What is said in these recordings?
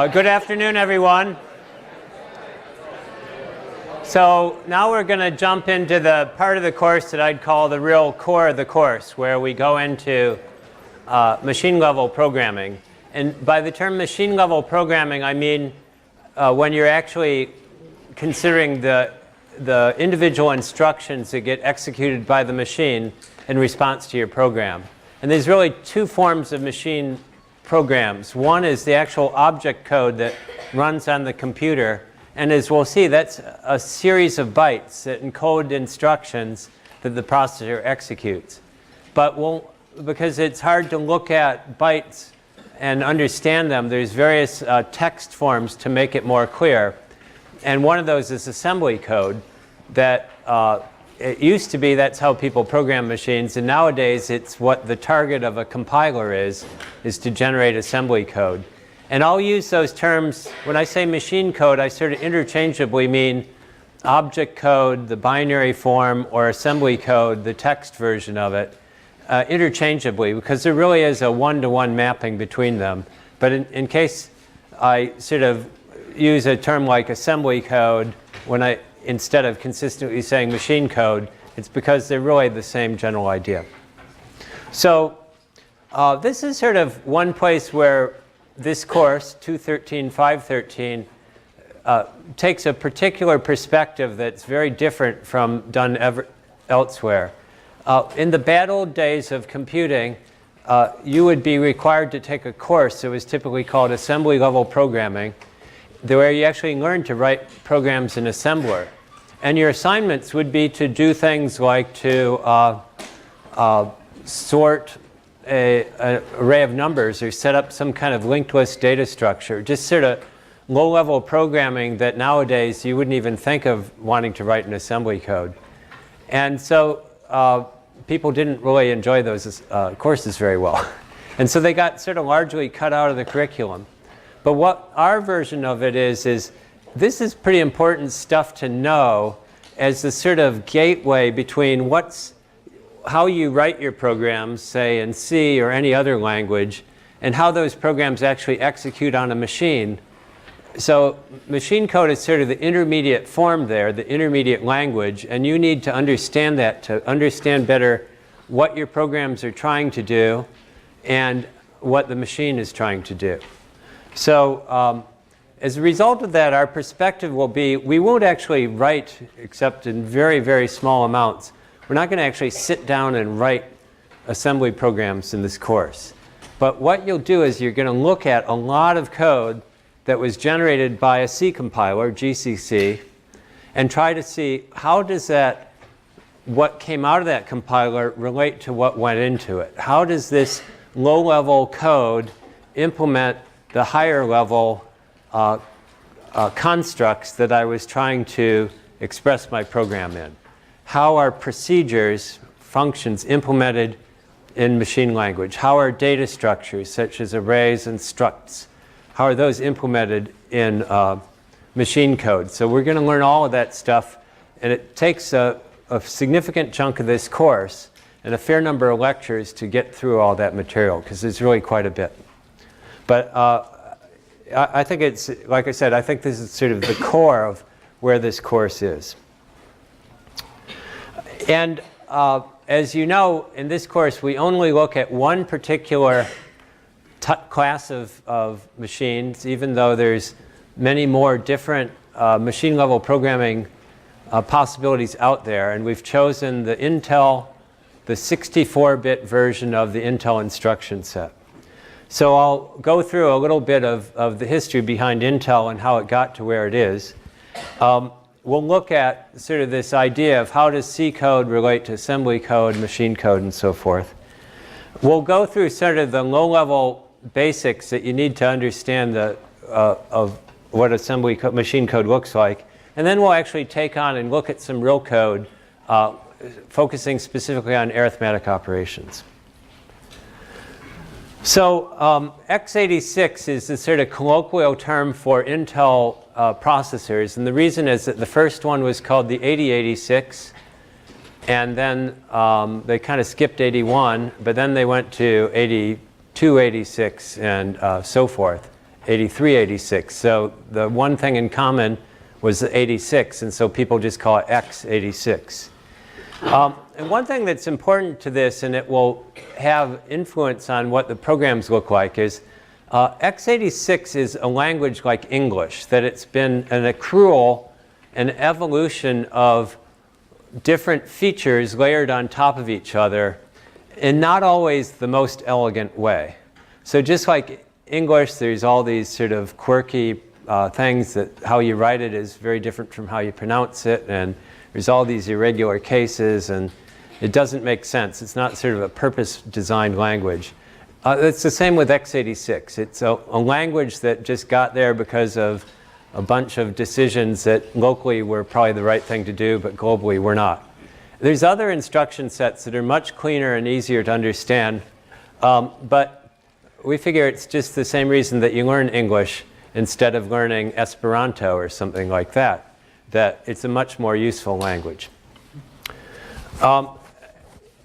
Good afternoon, everyone. So now we're going to jump into the part of the course that I'd call the real core of the course, where we go into machine-level programming. And by the term machine-level programming, I mean when you're actually considering the individual instructions that get executed by the machine in response to your program. And there's really two forms of machine programs. One is the actual object code that runs on the computer. And as we'll see, that's a series of bytes that encode instructions that the processor executes. But because it's hard to look at bytes and understand them, there's various text forms to make it more clear. And one of those is assembly code that it used to be that's how people program machines, and nowadays it's what the target of a compiler is to generate assembly code. And I'll use those terms, when I say machine code, I sort of interchangeably mean object code, the binary form, or assembly code, the text version of it, interchangeably, because there really is a one-to-one mapping between them. But in case I sort of use a term like assembly code instead of consistently saying machine code, it's because they're really the same general idea. So this is sort of one place where this course, 213, 513, takes a particular perspective that's very different from done elsewhere. In the bad old days of computing, you would be required to take a course that was typically called assembly level programming, where you actually learn to write programs in assembler. And your assignments would be to do things like to sort an array of numbers or set up some kind of linked list data structure, just sort of low-level programming that nowadays you wouldn't even think of wanting to write in assembly code. And so people didn't really enjoy those courses very well. And so they got sort of largely cut out of the curriculum. But what our version of it is this is pretty important stuff to know as the sort of gateway between how you write your programs, say in C or any other language, and how those programs actually execute on a machine. So machine code is sort of the intermediate form there, the intermediate language, and you need to understand that to understand better what your programs are trying to do and what the machine is trying to do. So as a result of that, our perspective will be we won't actually write except in very, very small amounts. We're not going to actually sit down and write assembly programs in this course. But what you'll do is you're going to look at a lot of code that was generated by a C compiler, GCC, and try to see how does what came out of that compiler relate to what went into it. How does this low-level code implement the higher-level constructs that I was trying to express my program in? How are procedures, functions implemented in machine language? How are data structures such as arrays and structs? How are those implemented in machine code? So we're going to learn all of that stuff, and it takes a significant chunk of this course and a fair number of lectures to get through all that material, because there's really quite a bit. But I think it's, like I said, I think this is sort of the core of where this course is. And as you know, in this course, we only look at one particular class of machines, even though there's many more different machine-level programming possibilities out there. And we've chosen the 64-bit version of the Intel instruction set. So I'll go through a little bit of the history behind Intel and how it got to where it is. We'll look at sort of this idea of how does C code relate to assembly code, machine code, and so forth. We'll go through sort of the low-level basics that you need to understand of what machine code looks like. And then we'll actually take on and look at some real code, focusing specifically on arithmetic operations. So x86 is the sort of colloquial term for Intel processors. And the reason is that the first one was called the 8086. And then they kind of skipped 81. But then they went to 82, 86, and so forth. 83, 86. So the one thing in common was the 86, and so people just call it x86. And one thing that's important to this, and it will have influence on what the programs look like, is x86 is a language like English, that it's been an accrual, an evolution of different features layered on top of each other in not always the most elegant way. So just like English, there's all these sort of quirky things that how you write it is very different from how you pronounce it, and there's all these irregular cases, and it doesn't make sense. It's not sort of a purpose-designed language. It's the same with x86. It's a language that just got there because of a bunch of decisions that locally were probably the right thing to do, but globally were not. There's other instruction sets that are much cleaner and easier to understand, but we figure it's just the same reason that you learn English instead of learning Esperanto or something like that, that it's a much more useful language.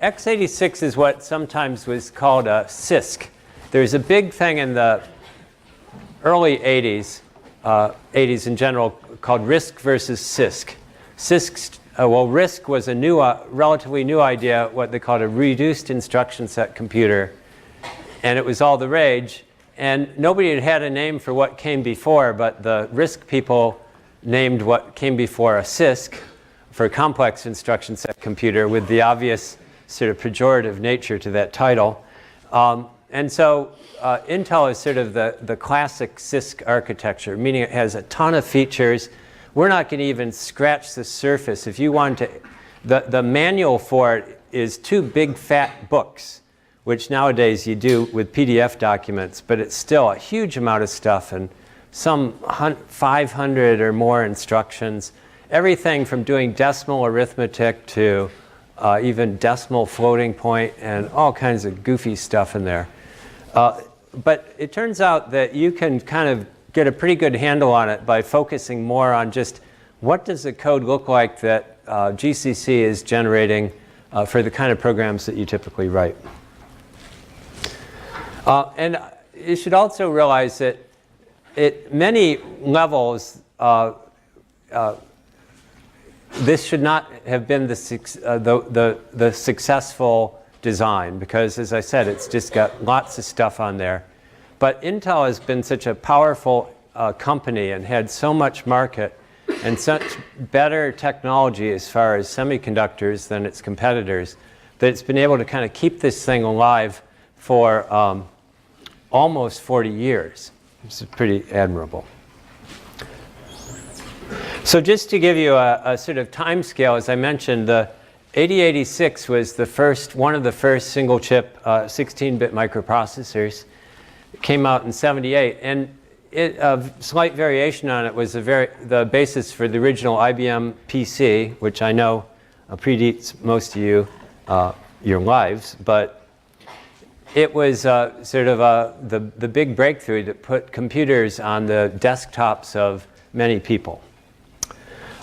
x86 is what sometimes was called a CISC. There's a big thing in the early 80s, 80s in general, called RISC versus CISC. CISC, well, RISC was a new, relatively new idea, what they called a reduced instruction set computer, and it was all the rage. And nobody had had a name for what came before, but the RISC people named what came before a CISC for a complex instruction set computer, with the obvious sort of pejorative nature to that title. And so Intel is sort of the classic CISC architecture, meaning it has a ton of features. We're not going to even scratch the surface. If you want to, the manual for it is 2 big fat books, which nowadays you do with PDF documents, but it's still a huge amount of stuff and some 500 or more instructions. Everything from doing decimal arithmetic to even decimal floating point and all kinds of goofy stuff in there. But it turns out that you can kind of get a pretty good handle on it by focusing more on just what does the code look like that GCC is generating for the kind of programs that you typically write. And you should also realize that at many levels, this should not have been the successful design, because, as I said, it's just got lots of stuff on there. But Intel has been such a powerful company and had so much market and such better technology as far as semiconductors than its competitors that it's been able to kind of keep this thing alive for almost 40 years. This is pretty admirable. So just to give you a sort of time scale, as I mentioned, the 8086 was one of the first single chip 16-bit microprocessors. It came out in '78, and a slight variation on it was the basis for the original IBM PC, which I know predates most of you, your lives, but it was sort of the big breakthrough that put computers on the desktops of many people.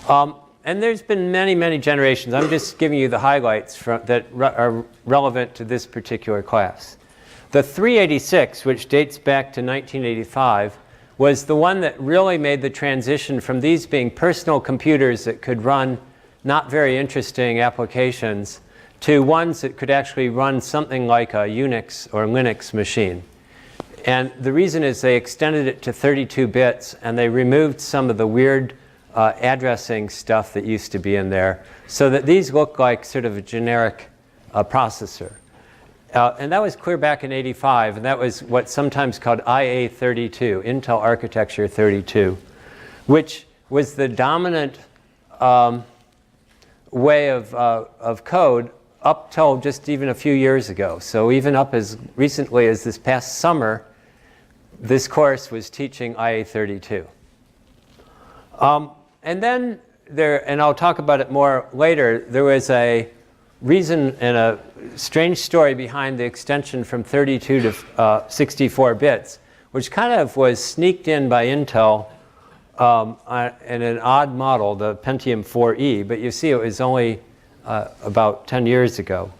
And there's been many, many generations. I'm just giving you the highlights that are relevant to this particular class. The 386, which dates back to 1985, was the one that really made the transition from these being personal computers that could run not very interesting applications to ones that could actually run something like a Unix or Linux machine. And the reason is they extended it to 32 bits, and they removed some of the weird addressing stuff that used to be in there, so that these look like sort of a generic processor. And that was clear back in '85, and that was what's sometimes called IA32, Intel Architecture 32, which was the dominant way of code up till just even a few years ago. So even up as recently as this past summer, this course was teaching IA32. And then and I'll talk about it more later, there was a reason and a strange story behind the extension from 32 to 64 bits, which kind of was sneaked in by Intel in an odd model, the Pentium 4e, but you see it was only about 10 years ago.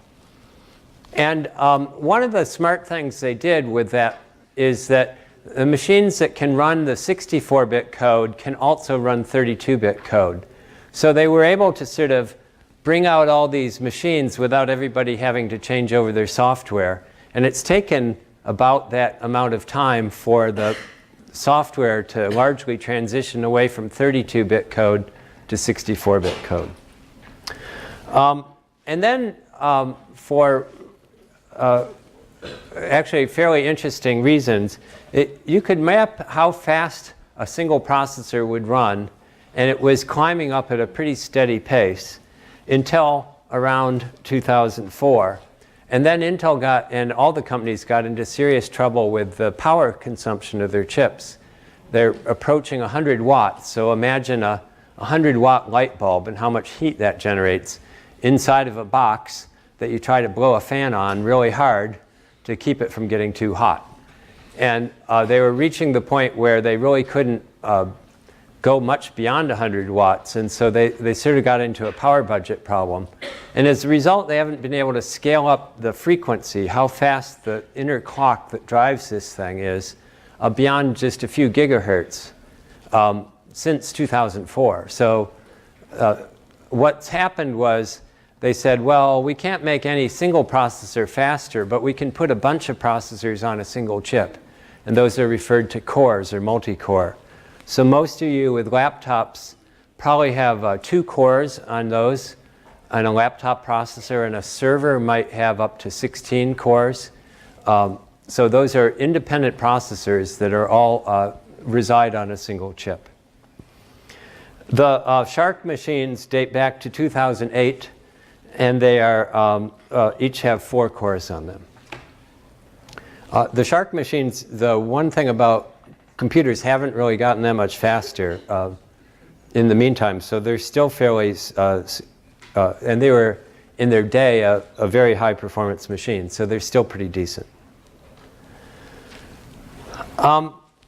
And one of the smart things they did with that is that the machines that can run the 64-bit code can also run 32-bit code. So they were able to sort of bring out all these machines without everybody having to change over their software. And it's taken about that amount of time for the software to largely transition away from 32-bit code to 64-bit code. And then for actually fairly interesting reasons, you could map how fast a single processor would run, and it was climbing up at a pretty steady pace until around 2004. And then Intel and all the companies got into serious trouble with the power consumption of their chips. They're approaching 100 watts, so imagine a 100-watt light bulb and how much heat that generates inside of a box that you try to blow a fan on really hard to keep it from getting too hot. And they were reaching the point where they really couldn't go much beyond 100 watts, and so they sort of got into a power budget problem. And as a result, they haven't been able to scale up the frequency, how fast the inner clock that drives this thing is, beyond just a few gigahertz since 2004. So what's happened was they said, well, we can't make any single processor faster, but we can put a bunch of processors on a single chip. And those are referred to cores or multi-core. So most of you with laptops probably have 2 cores on those, on a laptop processor, and a server might have up to 16 cores. So those are independent processors that are all reside on a single chip. The SHARC machines date back to 2008, and they are each have 4 cores on them. The SHARC machines, the one thing about computers haven't really gotten that much faster in the meantime, so they're still fairly, and they were in their day a very high performance machine, so they're still pretty decent.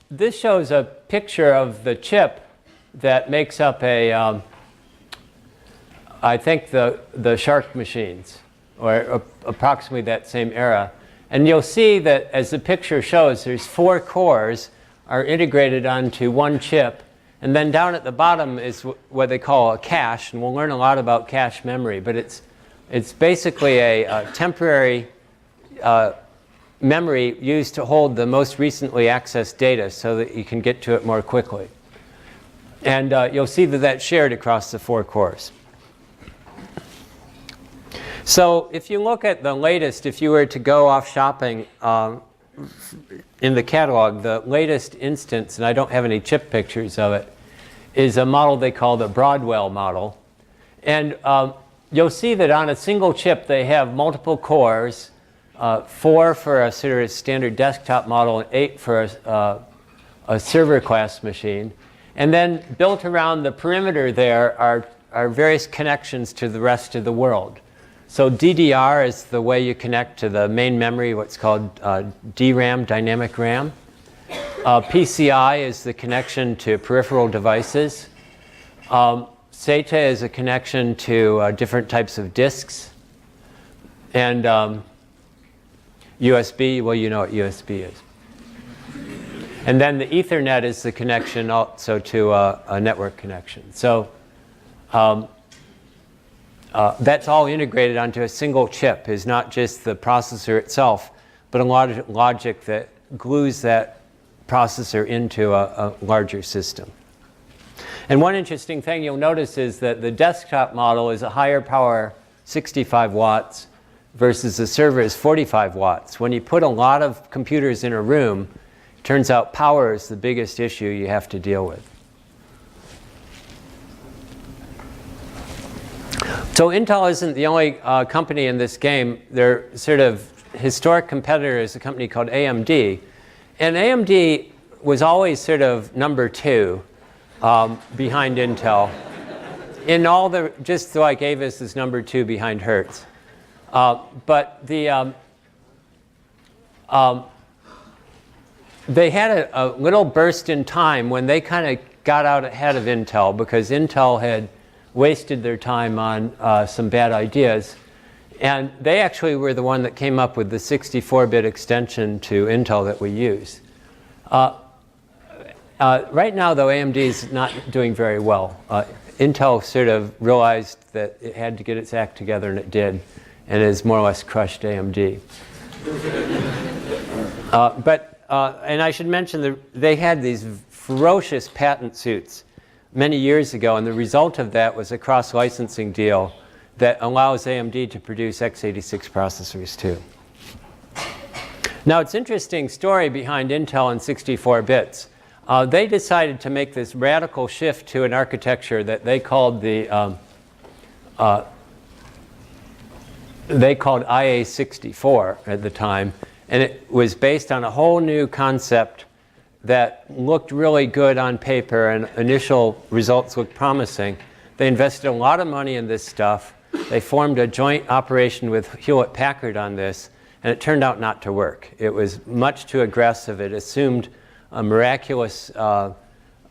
This shows a picture of the chip that makes up I think the SHARC machines, or approximately that same era. And you'll see that as the picture shows, there's 4 cores are integrated onto one chip, and then down at the bottom is what they call a cache, and we'll learn a lot about cache memory, but it's basically a temporary memory used to hold the most recently accessed data so that you can get to it more quickly. And you'll see that that's shared across the 4 cores. So if you look at the latest, if you were to go off shopping in the catalog, the latest instance, and I don't have any chip pictures of it, is a model they call the Broadwell model. And you'll see that on a single chip they have multiple cores, 4 for a sort of standard desktop model and 8 for a server class machine. And then built around the perimeter there are various connections to the rest of the world. So DDR is the way you connect to the main memory, what's called DRAM, dynamic RAM. PCI is the connection to peripheral devices. SATA is a connection to different types of disks. And USB, well, you know what USB is. And then the Ethernet is the connection also to a network connection. So that's all integrated onto a single chip, is not just the processor itself, but a lot of logic that glues that processor into a larger system. And one interesting thing you'll notice is that the desktop model is a higher power, 65 watts, versus the server is 45 watts. When you put a lot of computers in a room, it turns out power is the biggest issue you have to deal with. So Intel isn't the only company in this game. Their sort of historic competitor is a company called AMD. And AMD was always sort of number 2 behind Intel. In all the, just like Avis is number 2 behind Hertz. But the, they had a little burst in time when they kind of got out ahead of Intel, because Intel had wasted their time on some bad ideas. And they actually were the one that came up with the 64-bit extension to Intel that we use. Right now, though, AMD is not doing very well. Intel sort of realized that it had to get its act together, and it did, and has more or less crushed AMD. And I should mention that they had these ferocious patent suits many years ago, and the result of that was a cross-licensing deal that allows AMD to produce x86 processors too. Now, it's an interesting story behind Intel and 64 bits. They decided to make this radical shift to an architecture that they called IA64 at the time, and it was based on a whole new concept that looked really good on paper, and initial results looked promising. They invested a lot of money in this stuff. They formed a joint operation with Hewlett-Packard on this, and it turned out not to work. It was much too aggressive. It assumed miraculous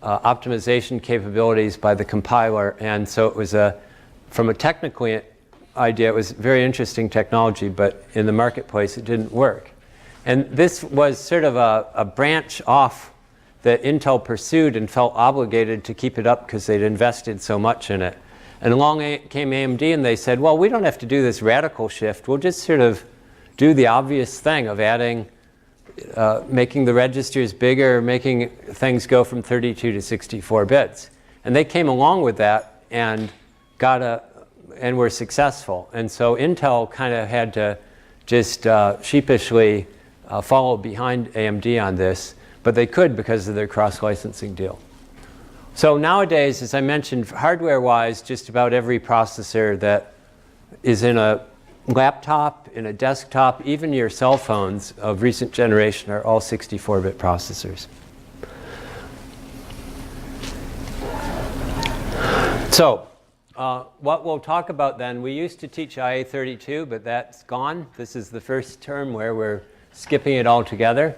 optimization capabilities by the compiler, and so it was from a technical idea, it was very interesting technology, but in the marketplace it didn't work. And this was sort of a branch off that Intel pursued and felt obligated to keep it up because they'd invested so much in it. And along came AMD, and they said, well, we don't have to do this radical shift. We'll just sort of do the obvious thing of adding, making the registers bigger, making things go from 32 to 64 bits. And they came along with that and and were successful. And so Intel kind of had to just sheepishly follow behind AMD on this, but they could because of their cross-licensing deal. So nowadays, as I mentioned, hardware-wise, just about every processor that is in a laptop, in a desktop, even your cell phones of recent generation are all 64-bit processors. So what we'll talk about then, we used to teach IA32, but that's gone. This is the first term where we're skipping it altogether.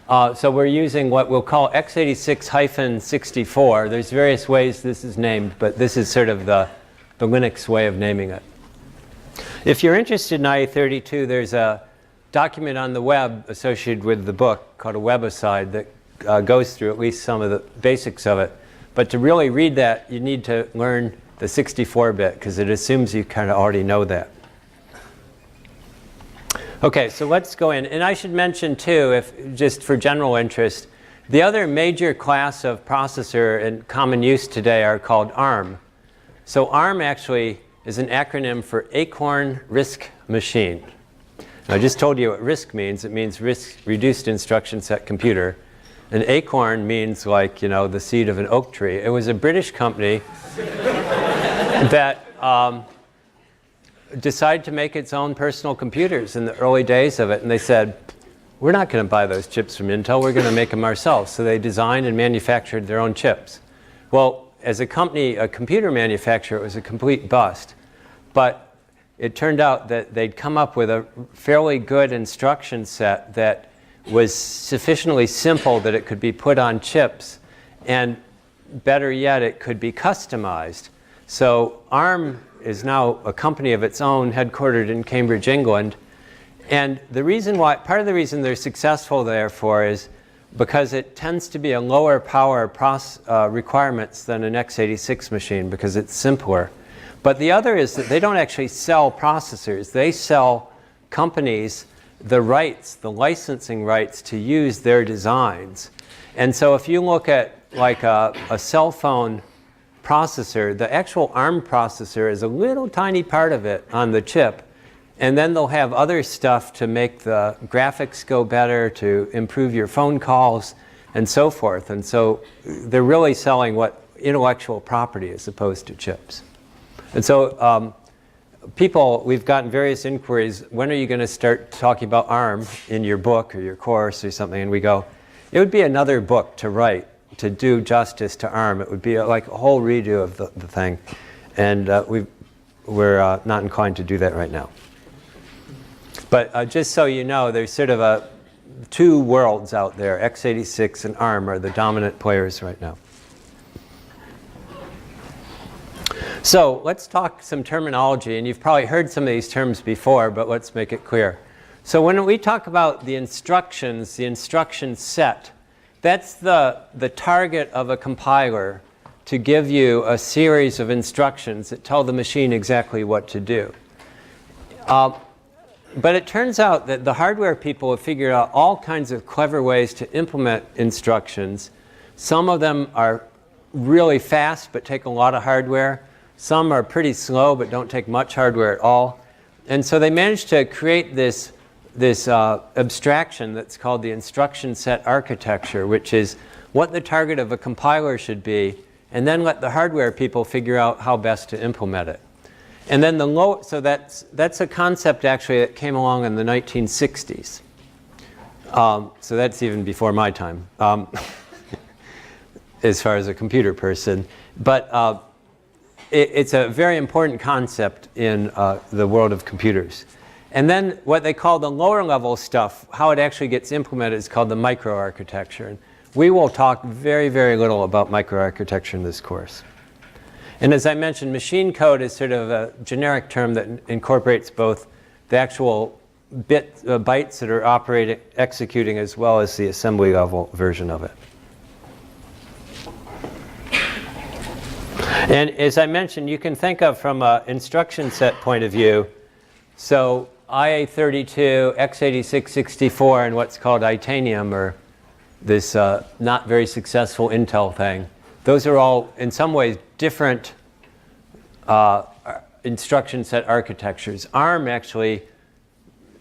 So we're using what we'll call x86-64. There's various ways this is named, but this is sort of the Linux way of naming it. If you're interested in IA32, there's a document on the web associated with the book called a webaside that goes through at least some of the basics of it. But to really read that, you need to learn the 64-bit because it assumes you kind of already know that. Okay, so let's go in. And I should mention too, just for general interest, the other major class of processor in common use today are called ARM. So ARM actually is an acronym for Acorn RISC Machine. Now, I just told you what RISC means. It means RISC, Reduced Instruction Set Computer. And acorn means like, you know, the seed of an oak tree. It was a British company that decided to make its own personal computers in the early days of it. And they said, we're not going to buy those chips from Intel. We're going to make them ourselves. So they designed and manufactured their own chips. Well, as a company, a computer manufacturer, it was a complete bust. But it turned out that they'd come up with a fairly good instruction set that was sufficiently simple that it could be put on chips. And better yet, it could be customized. So ARM is now a company of its own, headquartered in Cambridge, England. And the reason why, part of the reason they're successful, therefore, is because it tends to be a lower power requirements than an x86 machine because it's simpler. But the other is that they don't actually sell processors. They sell companies the rights, the licensing rights to use their designs. And so if you look at like a cell phone processor, the actual ARM processor is a little tiny part of it on the chip. And then they'll have other stuff to make the graphics go better, to improve your phone calls, and so forth. And so they're really selling what intellectual property as opposed to chips. And so we've gotten various inquiries, when are you going to start talking about ARM in your book or your course or something? And we go, it would be another book to write to do justice to ARM. It would be like a whole redo of the thing. And we're not inclined to do that right now. But just so you know, there's sort of two worlds out there. x86 and ARM are the dominant players right now. So let's talk some terminology. And you've probably heard some of these terms before, but let's make it clear. So when we talk about the instructions, the instruction set that's the target of a compiler, to give you a series of instructions that tell the machine exactly what to do. But it turns out that the hardware people have figured out all kinds of clever ways to implement instructions. Some of them are really fast but take a lot of hardware. Some are pretty slow but don't take much hardware at all. And so they managed to create this abstraction that's called the instruction set architecture, which is what the target of a compiler should be, and then let the hardware people figure out how best to implement it. And then so that's a concept actually that came along in the 1960s. So that's even before my time, as far as a computer person. But it's a very important concept in the world of computers. And then what they call the lower level stuff, how it actually gets implemented, is called the microarchitecture. And we will talk very, very little about microarchitecture in this course. And as I mentioned, machine code is sort of a generic term that incorporates both the actual bytes that are executing, as well as the assembly level version of it. And as I mentioned, you can think of from an instruction set point of view, so IA32, x86 64, and what's called Itanium, or this not very successful Intel thing. Those are all, in some ways, different instruction set architectures. ARM, actually,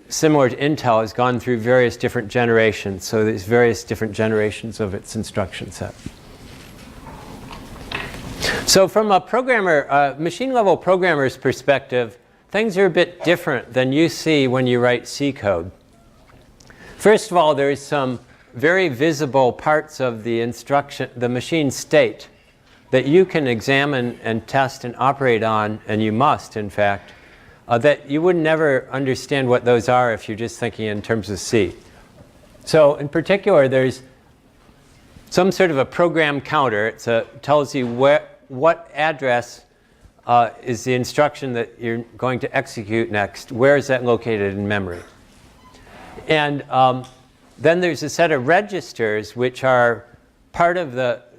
similar to Intel, has gone through various different generations. So there's various different generations of its instruction set. So from a programmer, machine-level programmer's perspective, things are a bit different than you see when you write C code. First of all, there's some very visible parts of the machine state that you can examine and test and operate on, and you must, in fact, that you would never understand what those are if you're just thinking in terms of C. So in particular, there's some sort of a program counter. It tells you what address is the instruction that you're going to execute next. Where is that located in memory? And then there's a set of registers which are part of that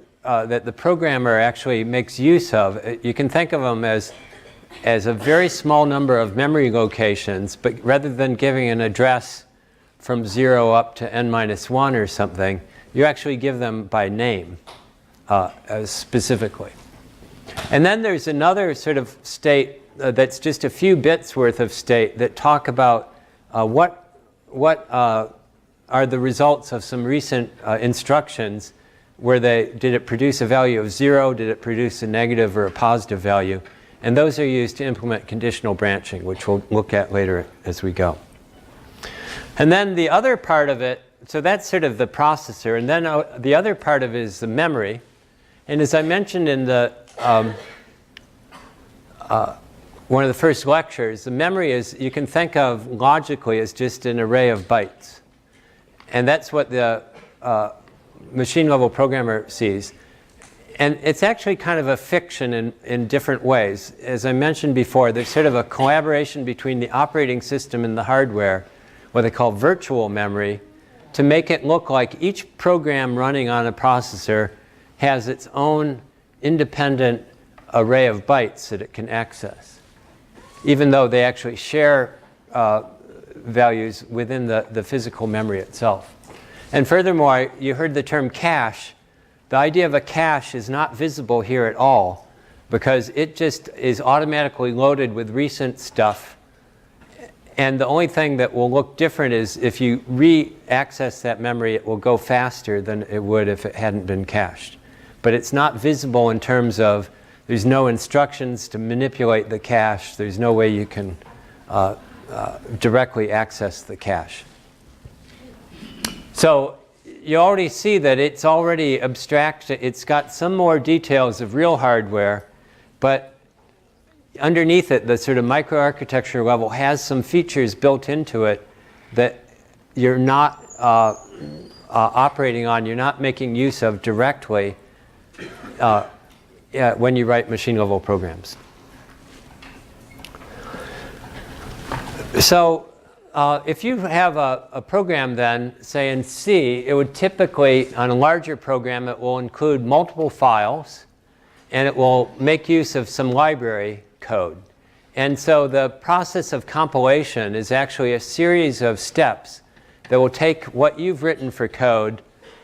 the programmer actually makes use of. You can think of them as a very small number of memory locations, but rather than giving an address from 0 up to n-1 or something, you actually give them by name specifically. And then there's another sort of state that's just a few bits worth of state that talk about what are the results of some recent instructions where did it produce a value of 0, did it produce a negative or a positive value? And those are used to implement conditional branching, which we'll look at later as we go. And then the other part of it, so that's sort of the processor, and then the other part of it is the memory. And as I mentioned in the one of the first lectures, the memory is, you can think of logically as just an array of bytes. And that's what the machine-level programmer sees. And it's actually kind of a fiction in different ways. As I mentioned before, there's sort of a collaboration between the operating system and the hardware, what they call virtual memory, to make it look like each program running on a processor has its own independent array of bytes that it can access, even though they actually share values within the physical memory itself. And furthermore, you heard the term cache. The idea of a cache is not visible here at all because it just is automatically loaded with recent stuff. And the only thing that will look different is if you re-access that memory, it will go faster than it would if it hadn't been cached. But it's not visible in terms of there's no instructions to manipulate the cache. There's no way you can directly access the cache. So you already see that it's already abstract. It's got some more details of real hardware, but underneath it, the sort of microarchitecture level has some features built into it that you're not operating on, you're not making use of directly when you write machine-level programs. So if you have a program then, say in C, it would typically, on a larger program, it will include multiple files, and it will make use of some library code. And so the process of compilation is actually a series of steps that will take what you've written for code,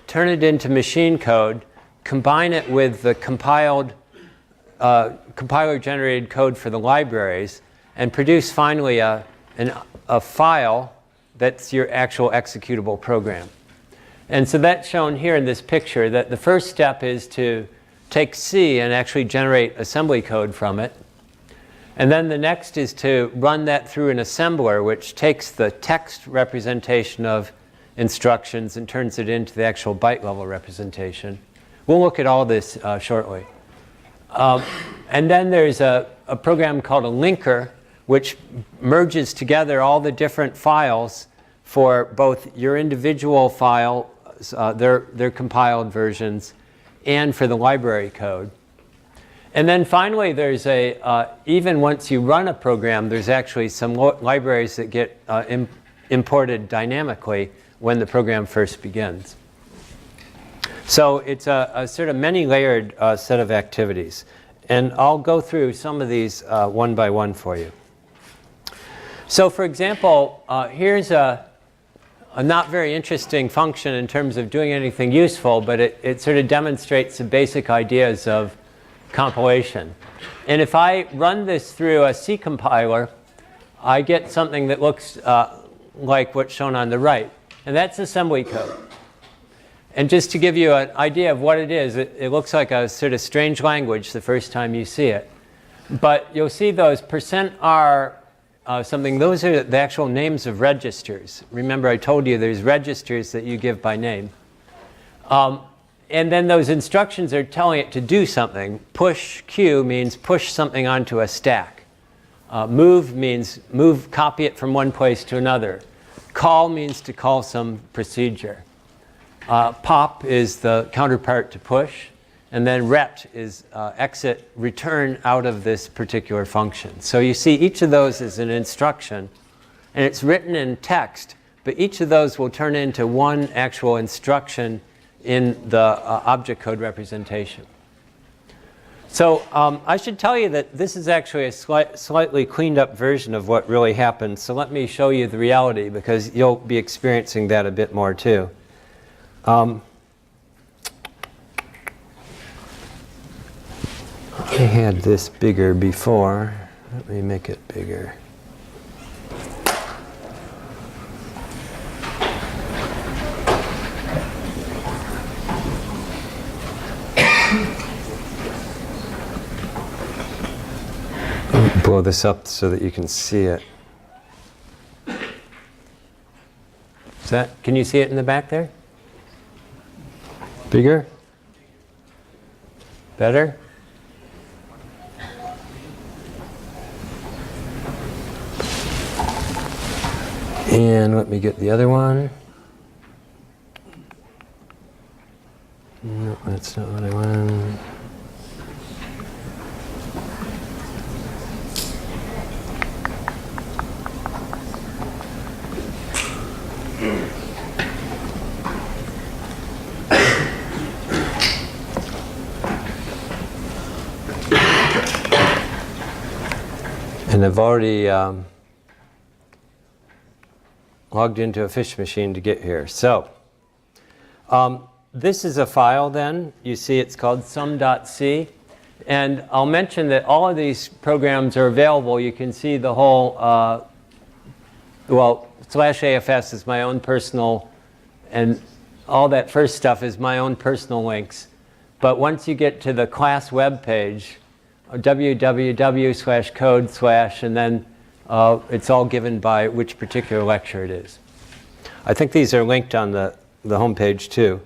turn it into machine code, combine it with the compiler-generated code for the libraries, and produce finally a file that's your actual executable program. And so that's shown here in this picture, that the first step is to take C and actually generate assembly code from it. And then the next is to run that through an assembler, which takes the text representation of instructions and turns it into the actual byte level representation. We'll look at all this shortly. And then there's a program called a linker, which merges together all the different files for both your individual file, their compiled versions, and for the library code. And then finally, there's even once you run a program, there's actually some libraries that get imported dynamically when the program first begins. So it's a sort of many-layered set of activities. And I'll go through some of these one by one for you. So for example, here's a not very interesting function in terms of doing anything useful, but it sort of demonstrates the basic ideas of compilation. And if I run this through a C compiler, I get something that looks like what's shown on the right. And that's assembly code. And just to give you an idea of what it is, it looks like a sort of strange language the first time you see it. But you'll see those %R something, those are the actual names of registers. Remember I told you there's registers that you give by name. And then those instructions are telling it to do something. Push Q means push something onto a stack. Move means copy it from one place to another. Call means to call some procedure. Pop is the counterpart to push. And then ret is exit, return out of this particular function. So you see each of those is an instruction. And it's written in text. But each of those will turn into one actual instruction in the object code representation. So I should tell you that this is actually a slightly cleaned up version of what really happened. So let me show you the reality, because you'll be experiencing that a bit more too. I had this bigger before. Let me make it bigger. Blow this up so that you can see it. Can you see it in the back there? Bigger? Better? And let me get the other one. No, that's not what I want. And I've already logged into a fish machine to get here. So this is a file then. You see it's called sum.c. And I'll mention that all of these programs are available. You can see the whole, /AFS is my own personal, and all that first stuff is my own personal links. But once you get to the class web page, www/code/ and then it's all given by which particular lecture it is. I think these are linked on the home page too.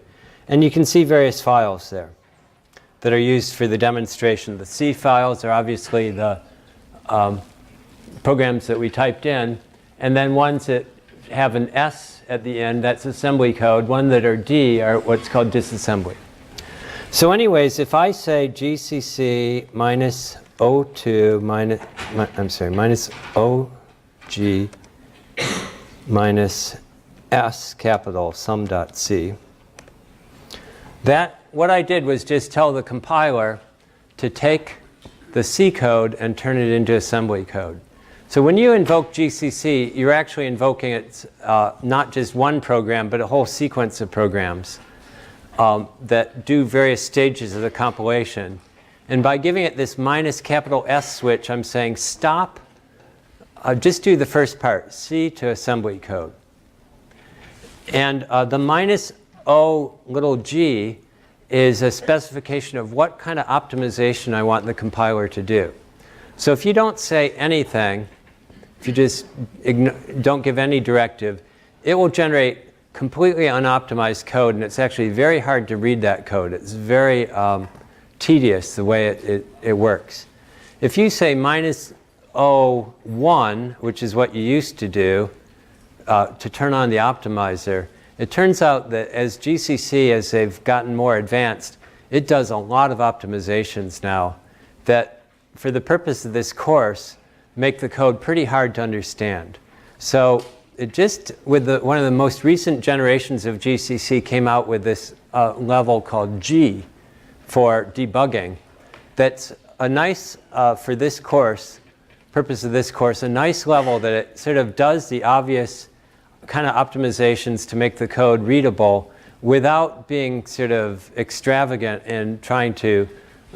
And you can see various files there that are used for the demonstration. The C files are obviously the programs that we typed in. And then ones that have an S at the end, that's assembly code. One that are D are what's called disassembly. So anyways, if I say GCC minus O2 minus OG minus S capital sum.c. That, what I did was just tell the compiler to take the C code and turn it into assembly code. So when you invoke GCC, you're actually invoking it not just one program, but a whole sequence of programs that do various stages of the compilation. And by giving it this minus capital S switch, I'm saying stop, just do the first part, C to assembly code. And the minus O little g is a specification of what kind of optimization I want the compiler to do. So if you don't say anything, if you just don't give any directive, it will generate completely unoptimized code, and it's actually very hard to read that code. It's very tedious the way it works. If you say minus O1, which is what you used to do, to turn on the optimizer, it turns out that as GCC, as they've gotten more advanced, it does a lot of optimizations now that, for the purpose of this course, make the code pretty hard to understand. So it just, with one of the most recent generations of GCC, came out with this level called G for debugging. That's a nice, for this course, purpose of this course, a nice level that it sort of does the obvious kind of optimizations to make the code readable without being sort of extravagant in trying to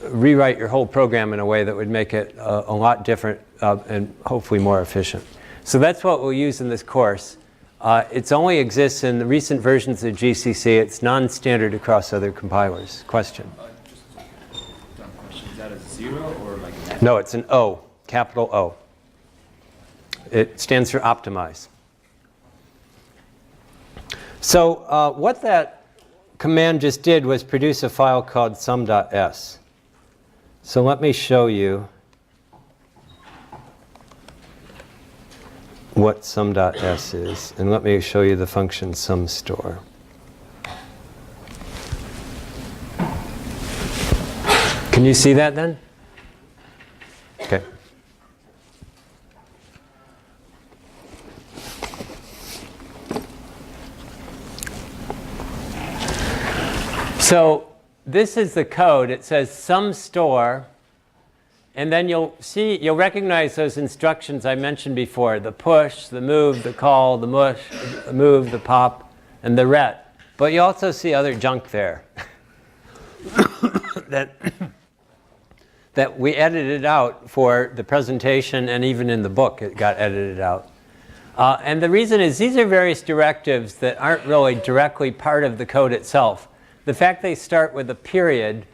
rewrite your whole program in a way that would make it a lot different and hopefully more efficient. So that's what we'll use in this course. It only exists in the recent versions of GCC. It's non-standard across other compilers. Question? Just one question. Is that a 0 or like an F? No, it's an O, capital O. It stands for optimize. So what that command just did was produce a file called sum.s. So let me show you what sum.s is, and let me show you the function sumStore. Can you see that then? Okay. So this is the code. It says sumStore, and then you'll recognize those instructions I mentioned before: the push, the move, the call, the mush, the move, the pop, and the ret. But you also see other junk there that we edited out for the presentation, and even in the book it got edited out. And the reason is these are various directives that aren't really directly part of the code itself. The fact they start with a period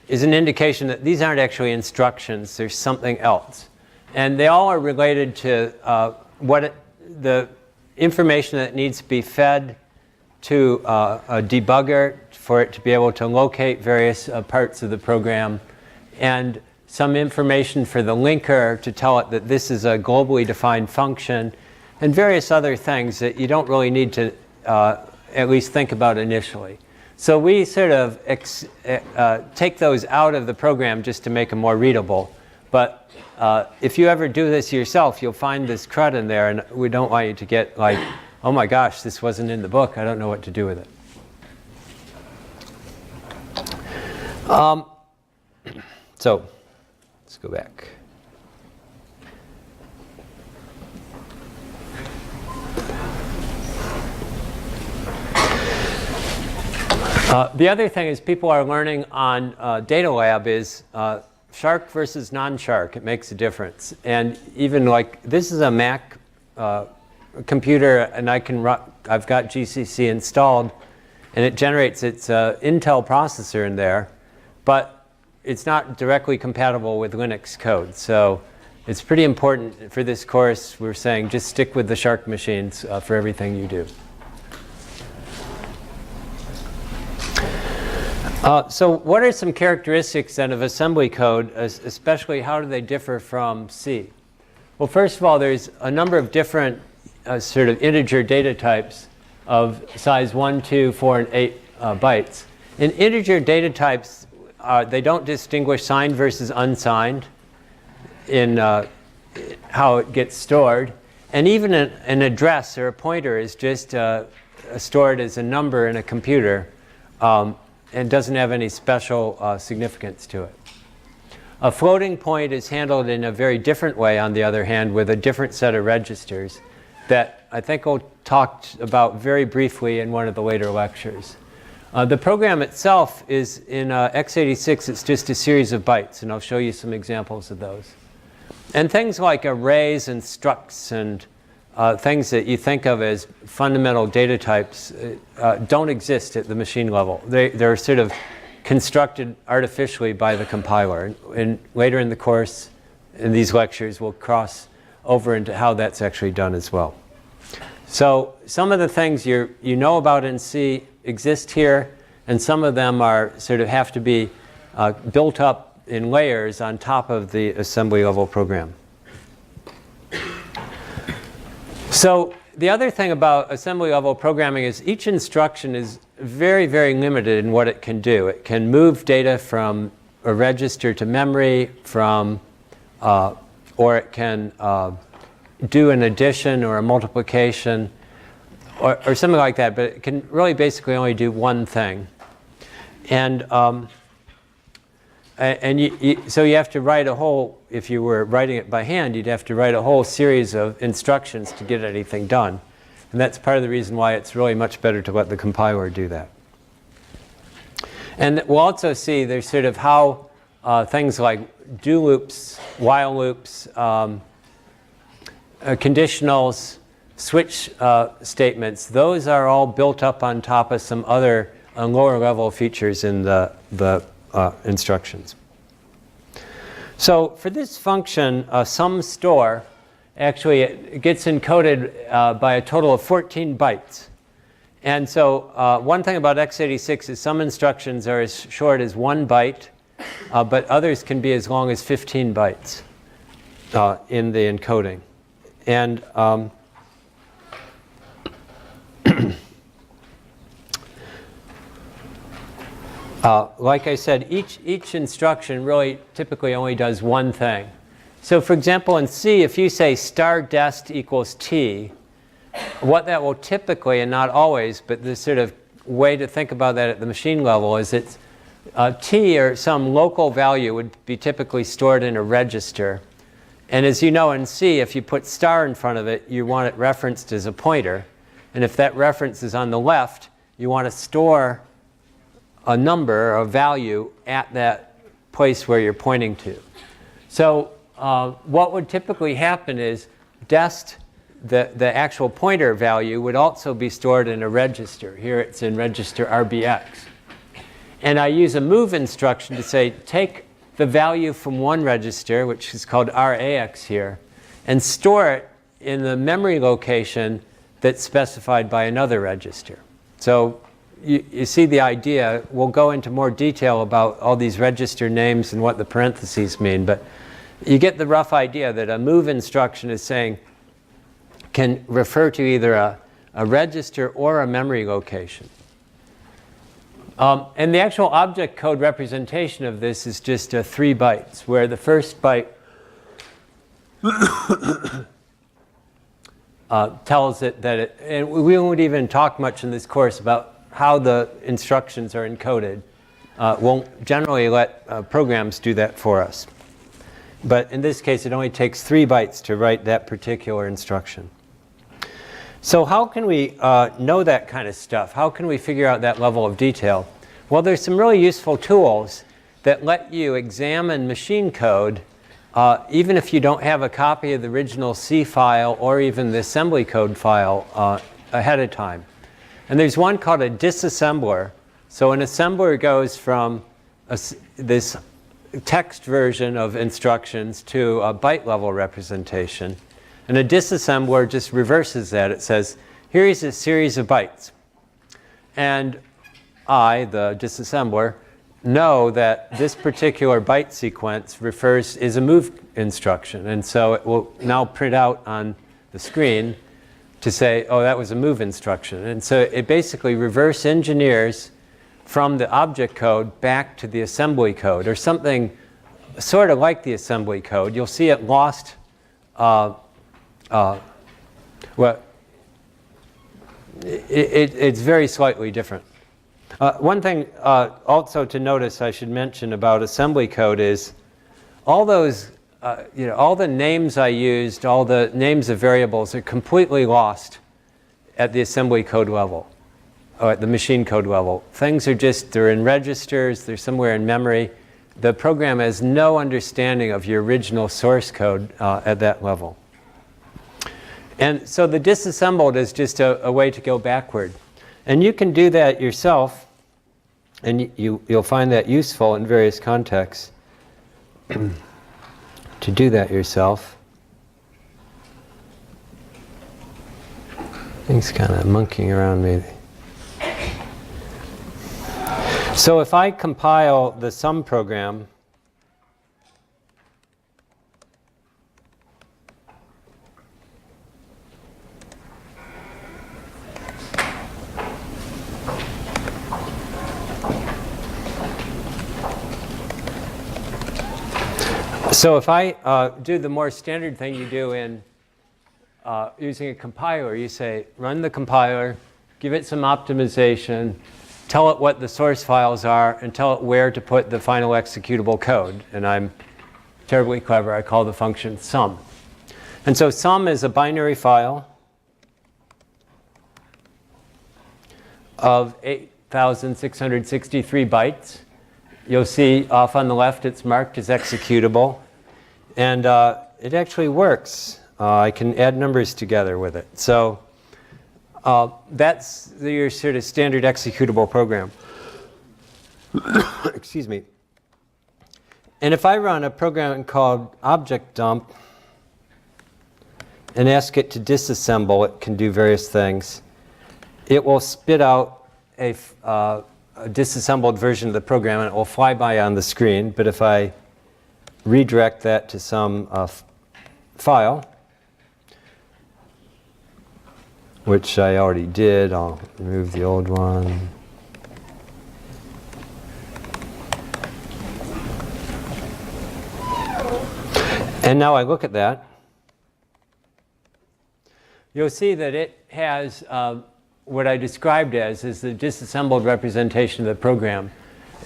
is an indication that these aren't actually instructions. There's something else. And they all are related to the information that needs to be fed to a debugger for it to be able to locate various parts of the program, and some information for the linker to tell it that this is a globally defined function, and various other things that you don't really need to at least think about initially. So we sort of take those out of the program just to make them more readable. But if you ever do this yourself, you'll find this crud in there, and we don't want you to get like, oh my gosh, this wasn't in the book. I don't know what to do with it. So let's go back. The other thing is people are learning on Data Lab is Shark versus non-Shark. It makes a difference. And even like this is a Mac computer, and I've got GCC installed, and it generates its Intel processor in there, but it's not directly compatible with Linux code. So it's pretty important for this course. We're saying just stick with the Shark machines for everything you do. So what are some characteristics then of assembly code, especially how do they differ from C? Well, first of all, there's a number of different sort of integer data types of size 1, 2, 4, and 8 bytes. In integer data types, they don't distinguish signed versus unsigned in how it gets stored. And even an address or a pointer is just stored as a number in a computer and doesn't have any special significance to it. A floating point is handled in a very different way, on the other hand, with a different set of registers that I think we'll talk about very briefly in one of the later lectures. The program itself is in x86, it's just a series of bytes, and I'll show you some examples of those. And things like arrays and structs and things that you think of as fundamental data types don't exist at the machine level. They're sort of constructed artificially by the compiler. And later in the course, in these lectures, we'll cross over into how that's actually done as well. So some of the things you know about in C exist here, and some of them are sort of have to be built up in layers on top of the assembly level program. So the other thing about assembly level programming is each instruction is very, very limited in what it can do. It can move data from a register to memory, or it can do an addition or a multiplication or something like that, but it can really basically only do one thing. And so you have to write a whole, if you were writing it by hand, you'd have to write a whole series of instructions to get anything done. And that's part of the reason why it's really much better to let the compiler do that. And we'll also see there's sort of how things like do loops, while loops, conditionals, switch statements, those are all built up on top of some other lower level features in the instructions. So for this function, sum store, actually it gets encoded by a total of 14 bytes. And so one thing about x86 is some instructions are as short as 1 byte, but others can be as long as 15 bytes in the encoding. And like I said, each instruction really typically only does one thing. So for example, in C, if you say star dest equals t, what that will typically, and not always, but the sort of way to think about that at the machine level is it's t, or some local value, would be typically stored in a register. And as you know in C, if you put star in front of it, you want it referenced as a pointer. And if that reference is on the left, you want to store a number, a value, at that place where you're pointing to. So what would typically happen is dest, the actual pointer value, would also be stored in a register. Here it's in register RBX. And I use a move instruction to say, take the value from one register, which is called RAX here, and store it in the memory location that's specified by another register. So you see the idea. We'll go into more detail about all these register names and what the parentheses mean, but you get the rough idea that a move instruction is saying, can refer to either a register or a memory location. And the actual object code representation of this is just 3 bytes, where the first byte tells it that it, and we won't even talk much in this course about how the instructions are encoded. Won't generally let programs do that for us. But in this case, it only takes 3 bytes to write that particular instruction. So how can we know that kind of stuff? How can we figure out that level of detail? Well, there's some really useful tools that let you examine machine code even if you don't have a copy of the original C file or even the assembly code file ahead of time. And there's one called a disassembler. So an assembler goes from this text version of instructions to a byte level representation. And a disassembler just reverses that. It says, here is a series of bytes. And I, the disassembler, know that this particular byte sequence is a move instruction. And so it will now print out on the screen to say, oh, that was a move instruction. And so it basically reverse engineers from the object code back to the assembly code, or something sort of like the assembly code. You'll see it lost Well, it's very slightly different. One thing also to notice I should mention about assembly code is all those, all the names I used, all the names of variables are completely lost at the assembly code level, or at the machine code level. Things are just, they're in registers, they're somewhere in memory. The program has no understanding of your original source code at that level. And so the disassembled is just a way to go backward. And you can do that yourself, and you'll find that useful in various contexts to do that yourself. Things kind of monkeying around maybe. So if I compile the sum program, so if I do the more standard thing you do in using a compiler, you say run the compiler, give it some optimization, tell it what the source files are, and tell it where to put the final executable code. And I'm terribly clever. I call the function sum. And so sum is a binary file of 8,663 bytes. You'll see off on the left it's marked as executable. And it actually works. I can add numbers together with it. So that's your sort of standard executable program. Excuse me. And if I run a program called object dump and ask it to disassemble, it can do various things. It will spit out a disassembled version of the program, and it will fly by on the screen. But if I redirect that to some file, which I already did, I'll remove the old one. And now I look at that, you'll see that it has what I described as is the disassembled representation of the program,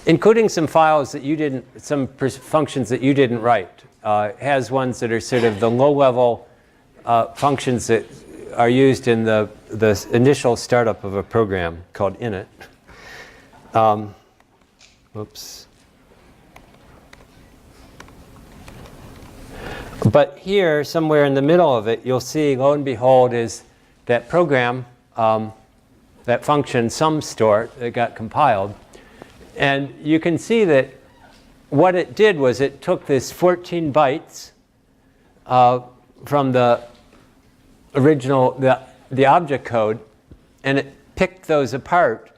including some files that you didn't, some functions that you didn't write. It has ones that are sort of the low-level functions that are used in the initial startup of a program called init. Oops. But here, somewhere in the middle of it, you'll see, lo and behold, is that program, that function sumStore that got compiled. And you can see that what it did was it took this 14 bytes from the original, the object code, and it picked those apart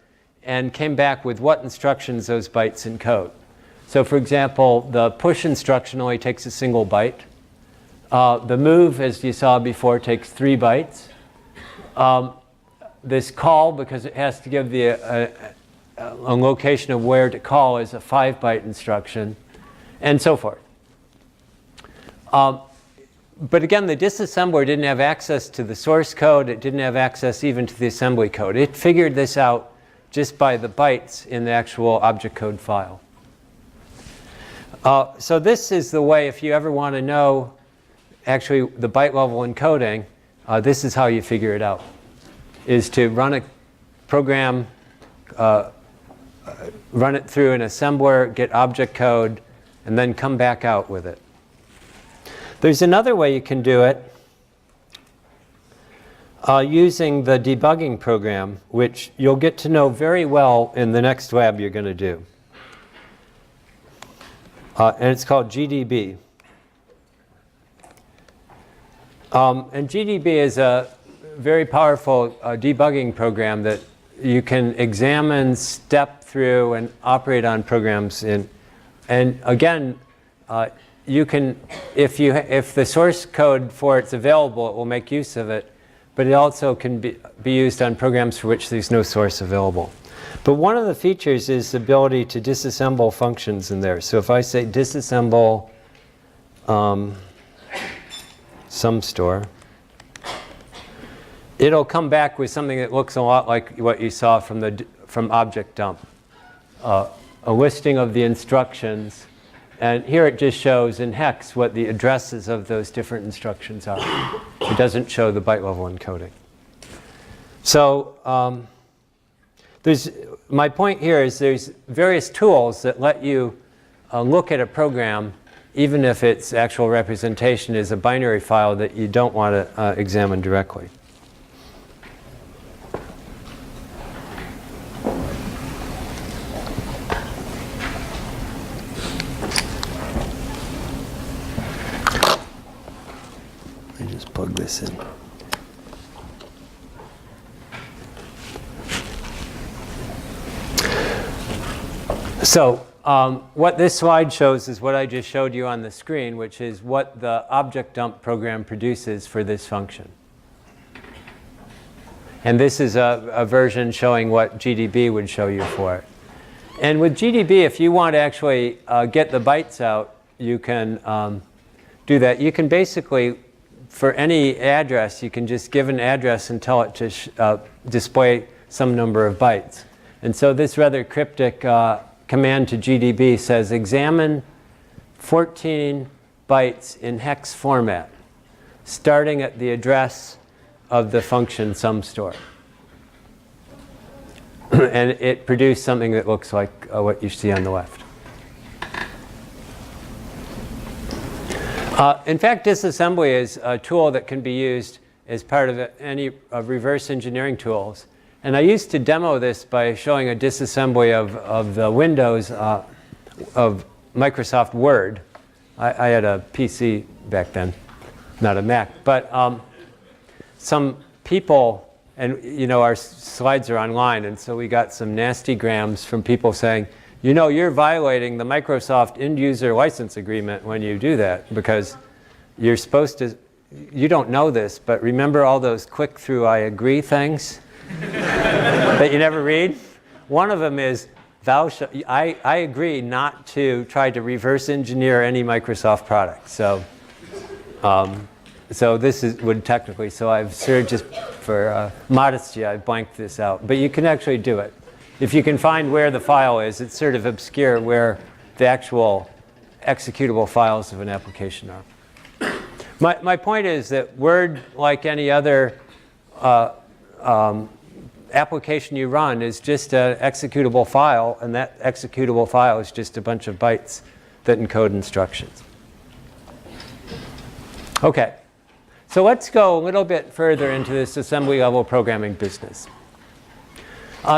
and came back with what instructions those bytes encode. So for example, the push instruction only takes a single byte. The move, as you saw before, takes 3 bytes. This call, because it has to give the a location of where to call, is a 5-byte instruction, and so forth. But again, the disassembler didn't have access to the source code. It didn't have access even to the assembly code. It figured this out just by the bytes in the actual object code file. So this is the way, if you ever want to know actually the byte level encoding, this is how you figure it out, is to run a program, run it through an assembler, get object code, and then come back out with it. There's another way you can do it using the debugging program, which you'll get to know very well in the next lab you're going to do. And it's called GDB. And GDB is a very powerful debugging program that you can examine, step through, and operate on programs in. And again, you can, if the source code for it's available, it will make use of it. But it also can be used on programs for which there's no source available. But one of the features is the ability to disassemble functions in there. So if I say disassemble sumStore, it'll come back with something that looks a lot like what you saw from object dump. A listing of the instructions, and here it just shows in hex what the addresses of those different instructions are. It doesn't show the byte level encoding. So my point here is there's various tools that let you look at a program even if its actual representation is a binary file that you don't want to examine directly. Let me just plug this in. So what this slide shows is what I just showed you on the screen, which is what the object dump program produces for this function. And this is a version showing what GDB would show you for it. And with GDB, if you want to actually get the bytes out, you can do that. You can basically, for any address, you can just give an address and tell it to display some number of bytes. And so this rather cryptic command to GDB says examine 14 bytes in hex format, starting at the address of the function SumStore. And it produced something that looks like what you see on the left. In fact, disassembly is a tool that can be used as part of any reverse engineering tools. And I used to demo this by showing a disassembly of the windows of Microsoft Word. I had a PC back then, not a Mac. But some people, and you know our slides are online, and so we got some nasty grams from people saying, you know, you're violating the Microsoft end user license agreement when you do that, because you're supposed to, you don't know this, but remember all those click through I agree things that you never read? One of them is, I agree not to try to reverse engineer any Microsoft product. So this would technically, so I've sort of just for modesty, I blanked this out. But you can actually do it. If you can find where the file is, it's sort of obscure where the actual executable files of an application are. My point is that Word, like any other application you run, is just an executable file, and that executable file is just a bunch of bytes that encode instructions. Okay, so let's go a little bit further into this assembly level programming business.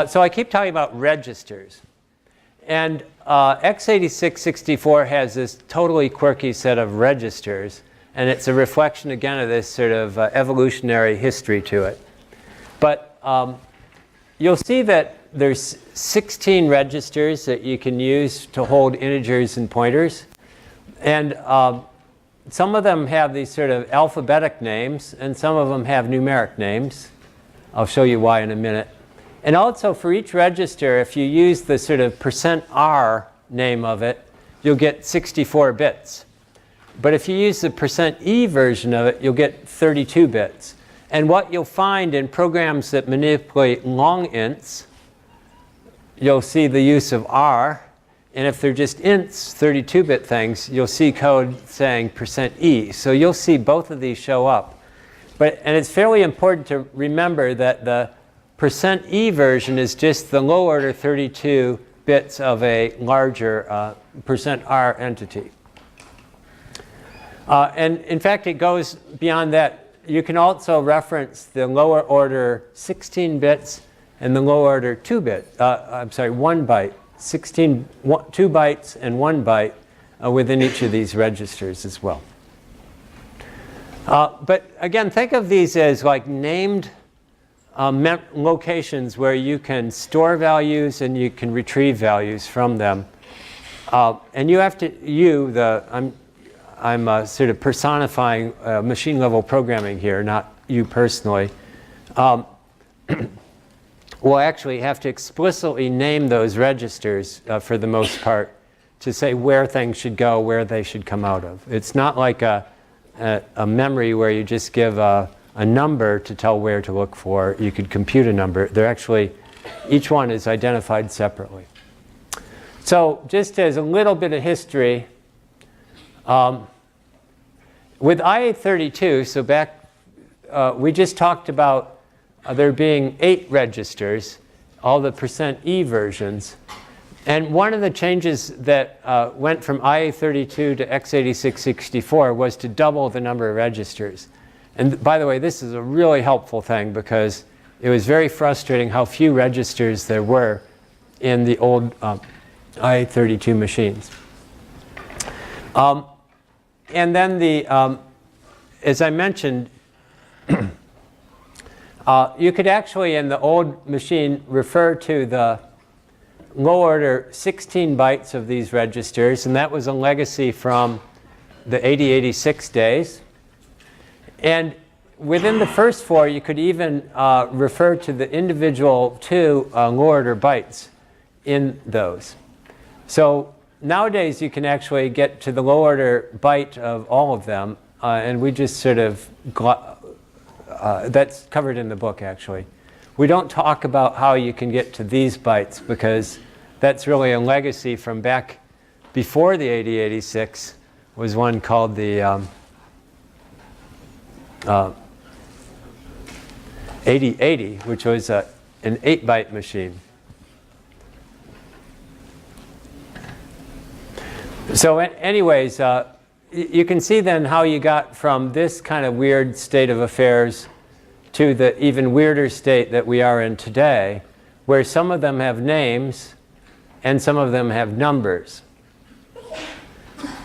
So I keep talking about registers. And x86-64 has this totally quirky set of registers, and it's a reflection again of this sort of evolutionary history to it. But you'll see that there's 16 registers that you can use to hold integers and pointers. And some of them have these sort of alphabetic names, and some of them have numeric names. I'll show you why in a minute. And also for each register, if you use the sort of %R name of it, you'll get 64 bits. But if you use the %E version of it, you'll get 32 bits. And what you'll find in programs that manipulate long ints, you'll see the use of R. And if they're just ints, 32-bit things, you'll see code saying %E. So you'll see both of these show up. And it's fairly important to remember that the %E version is just the low order 32 bits of a larger %R entity. And in fact, it goes beyond that. You can also reference the lower order 16 bits and the lower order 1 byte. 2 bytes and 1 byte within each of these registers as well. But again, think of these as like named locations where you can store values and you can retrieve values from them. And you have to, I'm sort of personifying machine level programming here, not you personally. We'll actually have to explicitly name those registers for the most part to say where things should go, where they should come out of. It's not like a memory where you just give a a number to tell where to look for. You could compute a number. They're actually, each one is identified separately. So just as a little bit of history, with IA32, so back, we just talked about there being 8 registers, all the %E versions. And one of the changes that went from IA32 to x86-64 was to double the number of registers. And by the way, this is a really helpful thing because it was very frustrating how few registers there were in the old IA32 machines. And then as I mentioned, you could actually, in the old machine, refer to the low order 16 bytes of these registers, and that was a legacy from the 8086 days. And within the first 4, you could even refer to the individual 2 low order bytes in those. So nowadays, you can actually get to the low order byte of all of them, and we just sort of, that's covered in the book, actually. We don't talk about how you can get to these bytes because that's really a legacy from back before the 8086, was one called the 8080, which was an 8-byte machine. So anyways, you can see then how you got from this kind of weird state of affairs to the even weirder state that we are in today, where some of them have names and some of them have numbers.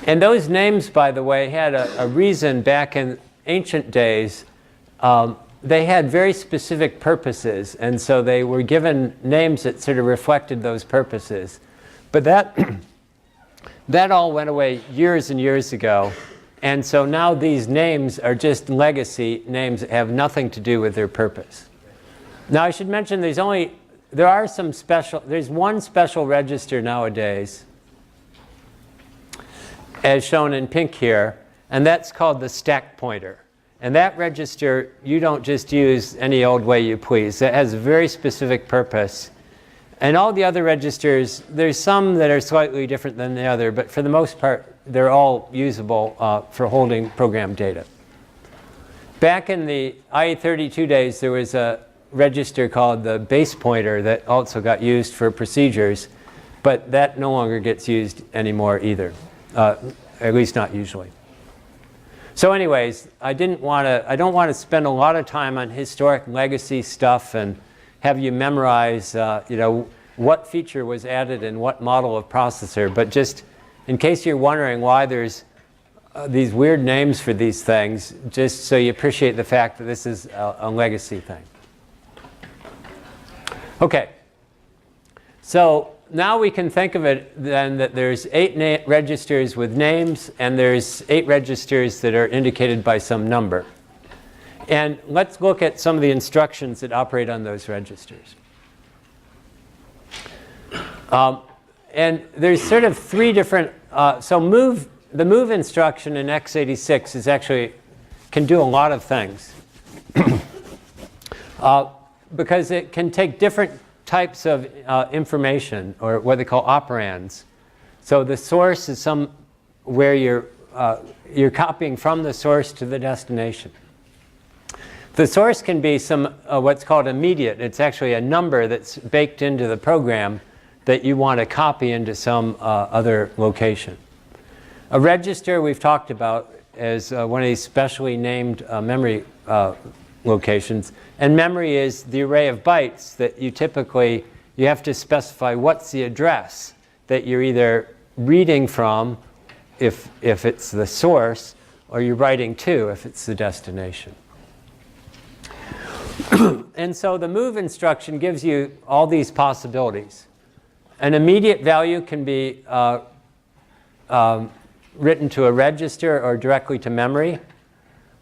And those names, by the way, had a reason back in ancient days. They had very specific purposes, and so they were given names that sort of reflected those purposes. But that all went away years and years ago. And so now these names are just legacy names that have nothing to do with their purpose. Now I should mention there's one special register nowadays, as shown in pink here, and that's called the stack pointer. And that register, you don't just use any old way you please. It has a very specific purpose. And all the other registers, there's some that are slightly different than the other, but for the most part, they're all usable for holding program data. Back in the IA32 days, there was a register called the base pointer that also got used for procedures, but that no longer gets used anymore either, at least not usually. So anyways, I don't want to spend a lot of time on historic legacy stuff and have you memorize what feature was added in what model of processor, but just in case you're wondering why there's these weird names for these things, just so you appreciate the fact that this is a legacy thing. Okay, so now we can think of it then that there's 8 registers with names and there's 8 registers that are indicated by some number. And let's look at some of the instructions that operate on those registers. And there's sort of 3 different, the move instruction in x86 is actually, can do a lot of things. Because it can take different types of information, or what they call operands. So the source is where you're copying from the source to the destination. The source can be some what's called immediate. It's actually a number that's baked into the program that you want to copy into some other location. A register we've talked about as one of these specially named memory locations. And memory is the array of bytes that you have to specify what's the address that you're either reading from if it's the source, or you're writing to if it's the destination. And so the move instruction gives you all these possibilities. An immediate value can be written to a register or directly to memory.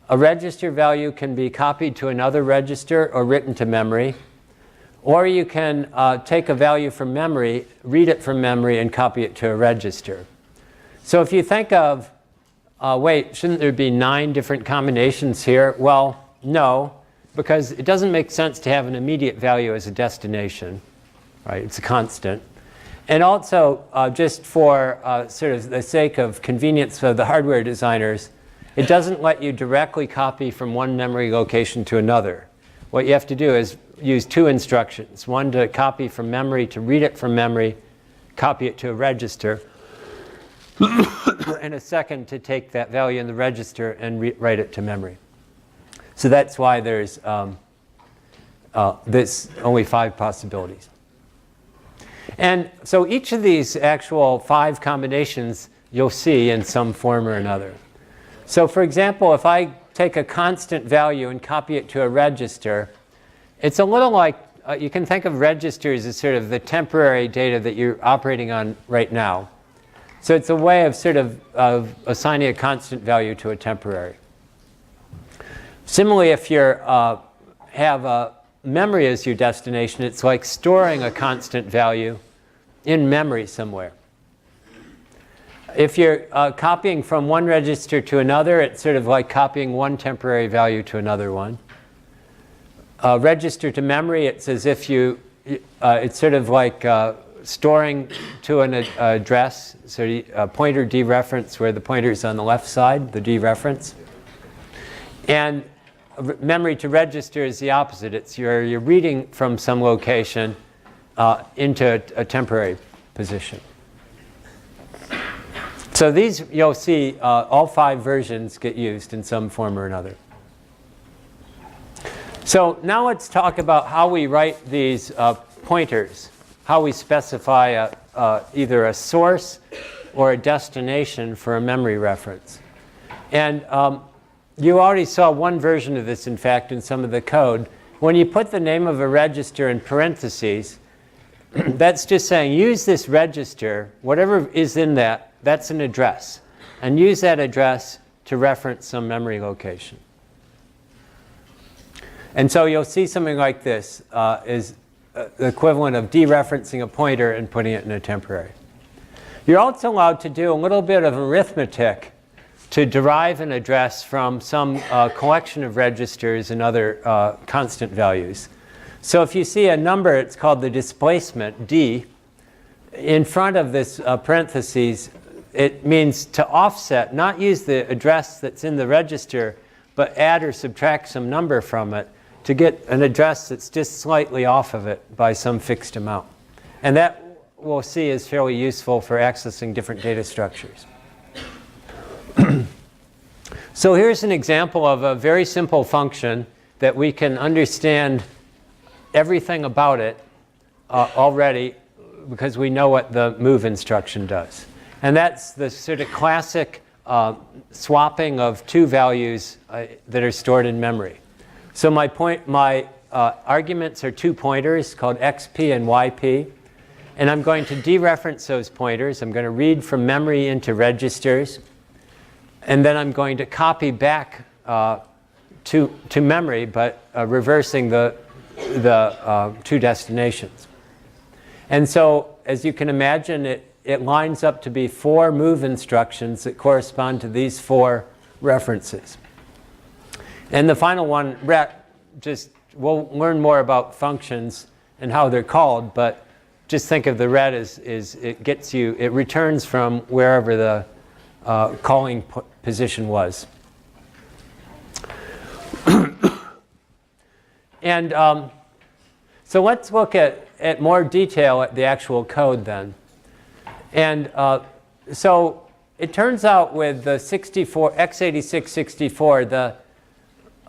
A register value can be copied to another register or written to memory. Or you can take a value from memory, read it from memory, and copy it to a register. So if you think of, wait, shouldn't there be 9 different combinations here? Well, No, because it doesn't make sense to have an immediate value as a destination, right? It's a constant. And also, just for sort of the sake of convenience for the hardware designers, it doesn't let you directly copy from one memory location to another. What you have to do is use two instructions. One to copy from memory, to read it from memory, copy it to a register. And a second to take that value in the register and write it to memory. So that's why there's only 5 possibilities. And so each of these actual 5 combinations you'll see in some form or another. So for example, if I take a constant value and copy it to a register, it's a little like, you can think of registers as sort of the temporary data that you're operating on right now. So it's a way of sort of assigning a constant value to a temporary. Similarly, if you have a memory as your destination, it's like storing a constant value in memory somewhere. If you're copying from one register to another, it's sort of like copying one temporary value to another one. Register to memory, it's as if it's sort of like storing to an address, so a pointer dereference where the pointer is on the left side, the dereference. And memory to register is the opposite. It's you're reading from some location into a temporary position. So these, you'll see all 5 versions get used in some form or another. So now let's talk about how we write these pointers, how we specify either a source or a destination for a memory reference. And you already saw one version of this, in fact, in some of the code. When you put the name of a register in parentheses, that's just saying use this register, whatever is in that, that's an address. And use that address to reference some memory location. And so you'll see something like this is the equivalent of dereferencing a pointer and putting it in a temporary. You're also allowed to do a little bit of arithmetic to derive an address from some collection of registers and other constant values. So if you see a number, it's called the displacement, D. In front of this parentheses, it means to offset, not use the address that's in the register, but add or subtract some number from it to get an address that's just slightly off of it by some fixed amount. And that we'll see is fairly useful for accessing different data structures. So here's an example of a very simple function that we can understand everything about it already because we know what the move instruction does. And that's the sort of classic swapping of 2 values that are stored in memory. So my arguments are 2 pointers called xp and yp. And I'm going to dereference those pointers. I'm going to read from memory into registers. And then I'm going to copy back to memory, but reversing the 2 destinations. And so, as you can imagine, it lines up to be 4 move instructions that correspond to these 4 references. And the final one, we'll learn more about functions and how they're called, but just think of the ret as it returns from wherever the calling position was. And so let's look at more detail at the actual code then. And so it turns out with the x86 64, the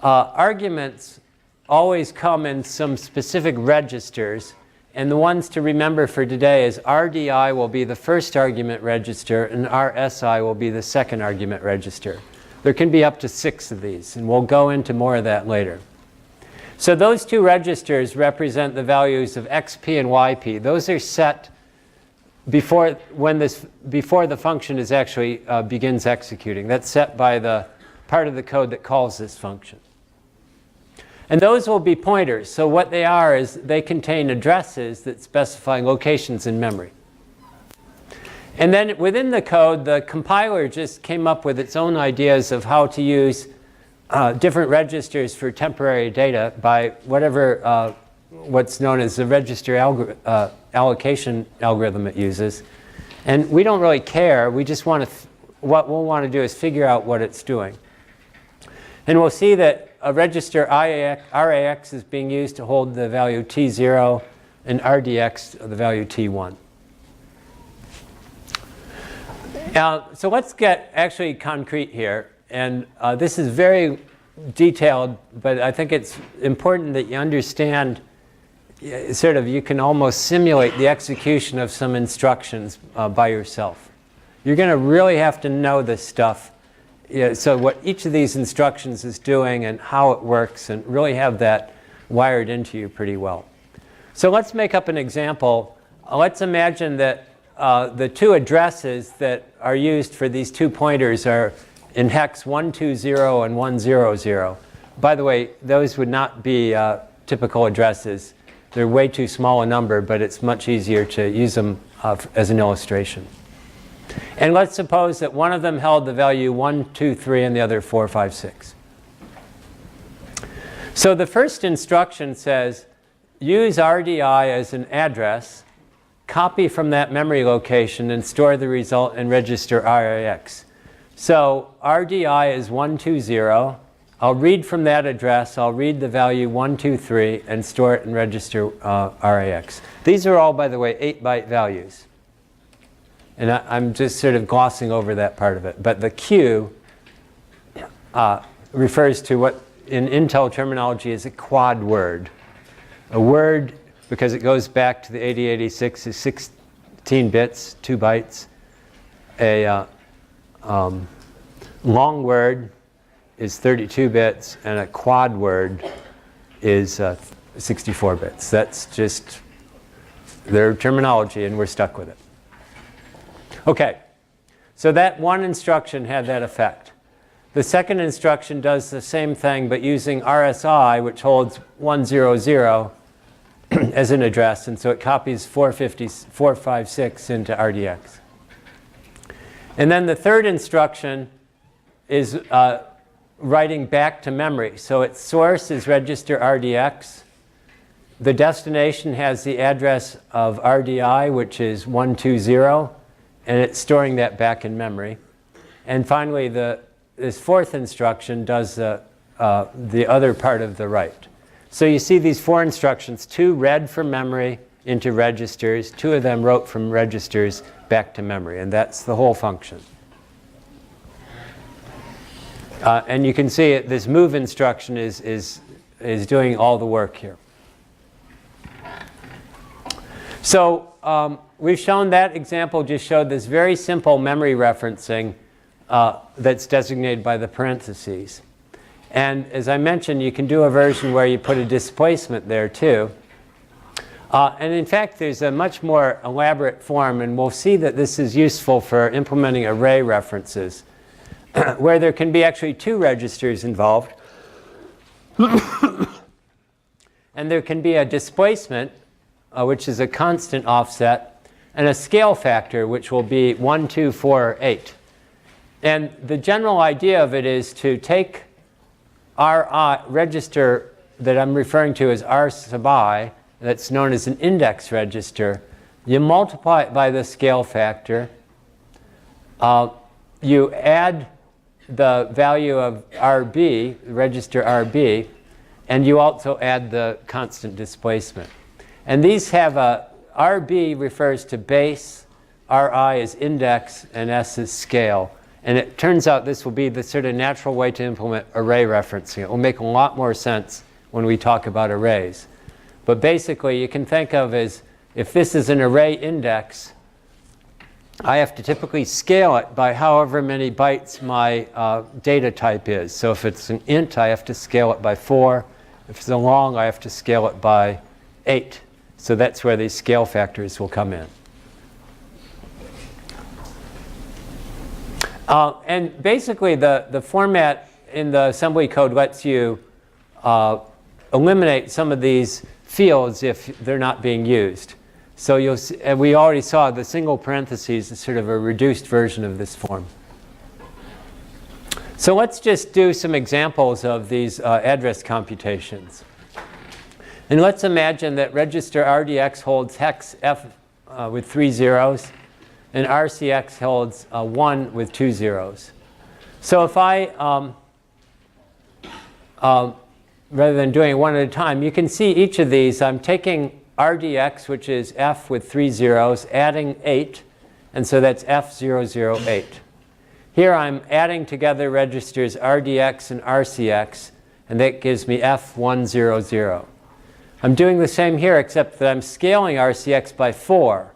arguments always come in some specific registers. And the ones to remember for today is RDI will be the first argument register and RSI will be the second argument register. There can be up to 6 of these, and we'll go into more of that later. So those 2 registers represent the values of XP and YP. Those are set before the function is actually begins executing. That's set by the part of the code that calls this function. And those will be pointers. So what they are is they contain addresses that specify locations in memory. And then within the code, the compiler just came up with its own ideas of how to use different registers for temporary data by whatever what's known as the register allocation algorithm it uses. And we don't really care. We just want to, what we'll want to do is figure out what it's doing. And we'll see that a register RAX is being used to hold the value T0 and RDX the value T1. So let's get actually concrete here. And this is very detailed, but I think it's important that you understand sort of, you can almost simulate the execution of some instructions by yourself. You're going to really have to know this stuff. So what each of these instructions is doing and how it works, and really have that wired into you pretty well. So let's make up an example. Let's imagine that the two addresses that are used for these two pointers are in hex 120 and 100. By the way, those would not be typical addresses. They're way too small a number, but it's much easier to use them as an illustration. And let's suppose that one of them held the value 1, 2, 3, and the other 4, 5, 6. So the first instruction says, use RDI as an address, copy from that memory location, and store the result in register RAX. So RDI is 120. I'll read from that address. I'll read the value 123 and store it in register RAX. These are all, by the way, 8-byte values. And I'm just sort of glossing over that part of it. But the Q refers to what in Intel terminology is a quad word. A word, because it goes back to the 8086, is 16 bits, 2 bytes. A long word is 32 bits, and a quad word is 64 bits. That's just their terminology, and we're stuck with it. Okay, so that one instruction had that effect. The second instruction does the same thing, but using RSI, which holds 100 as an address, and so it copies 456 into RDX. And then the third instruction is writing back to memory. So its source is register RDX. The destination has the address of RDI, which is 120. And it's storing that back in memory. And finally, this fourth instruction does the other part of the write. So you see these 4 instructions, 2 read from memory into registers, 2 of them wrote from registers back to memory, and that's the whole function. And you can see this move instruction is doing all the work here. So we've shown that example just showed this very simple memory referencing that's designated by the parentheses. And as I mentioned, you can do a version where you put a displacement there too. And in fact, there's a much more elaborate form, and we'll see that this is useful for implementing array references, where there can be actually 2 registers involved. And there can be a displacement, which is a constant offset, and a scale factor, which will be 1, 2, 4, 8. And the general idea of it is to take our register that I'm referring to as R sub I, that's known as an index register. You multiply it by the scale factor. You add the value of RB, register RB, and you also add the constant displacement. And these have RB refers to base, RI is index, and S is scale. And it turns out this will be the sort of natural way to implement array referencing. It will make a lot more sense when we talk about arrays. But basically, you can think of as if this is an array index, I have to typically scale it by however many bytes my data type is. So if it's an int, I have to scale it by 4. If it's a long, I have to scale it by 8. So that's where these scale factors will come in. And basically, the format in the assembly code lets you eliminate some of these fields if they're not being used. So you'll see, and we already saw the single parentheses is sort of a reduced version of this form. So let's just do some examples of these address computations. And let's imagine that register RDX holds hex F with 3 zeros, and RCX holds 1 with 2 zeros. So if I, rather than doing it one at a time, you can see each of these. I'm taking RDX, which is F with 3 zeros, adding 8, and so that's F008. Here I'm adding together registers RDX and RCX, and that gives me F100. I'm doing the same here, except that I'm scaling RCX by 4.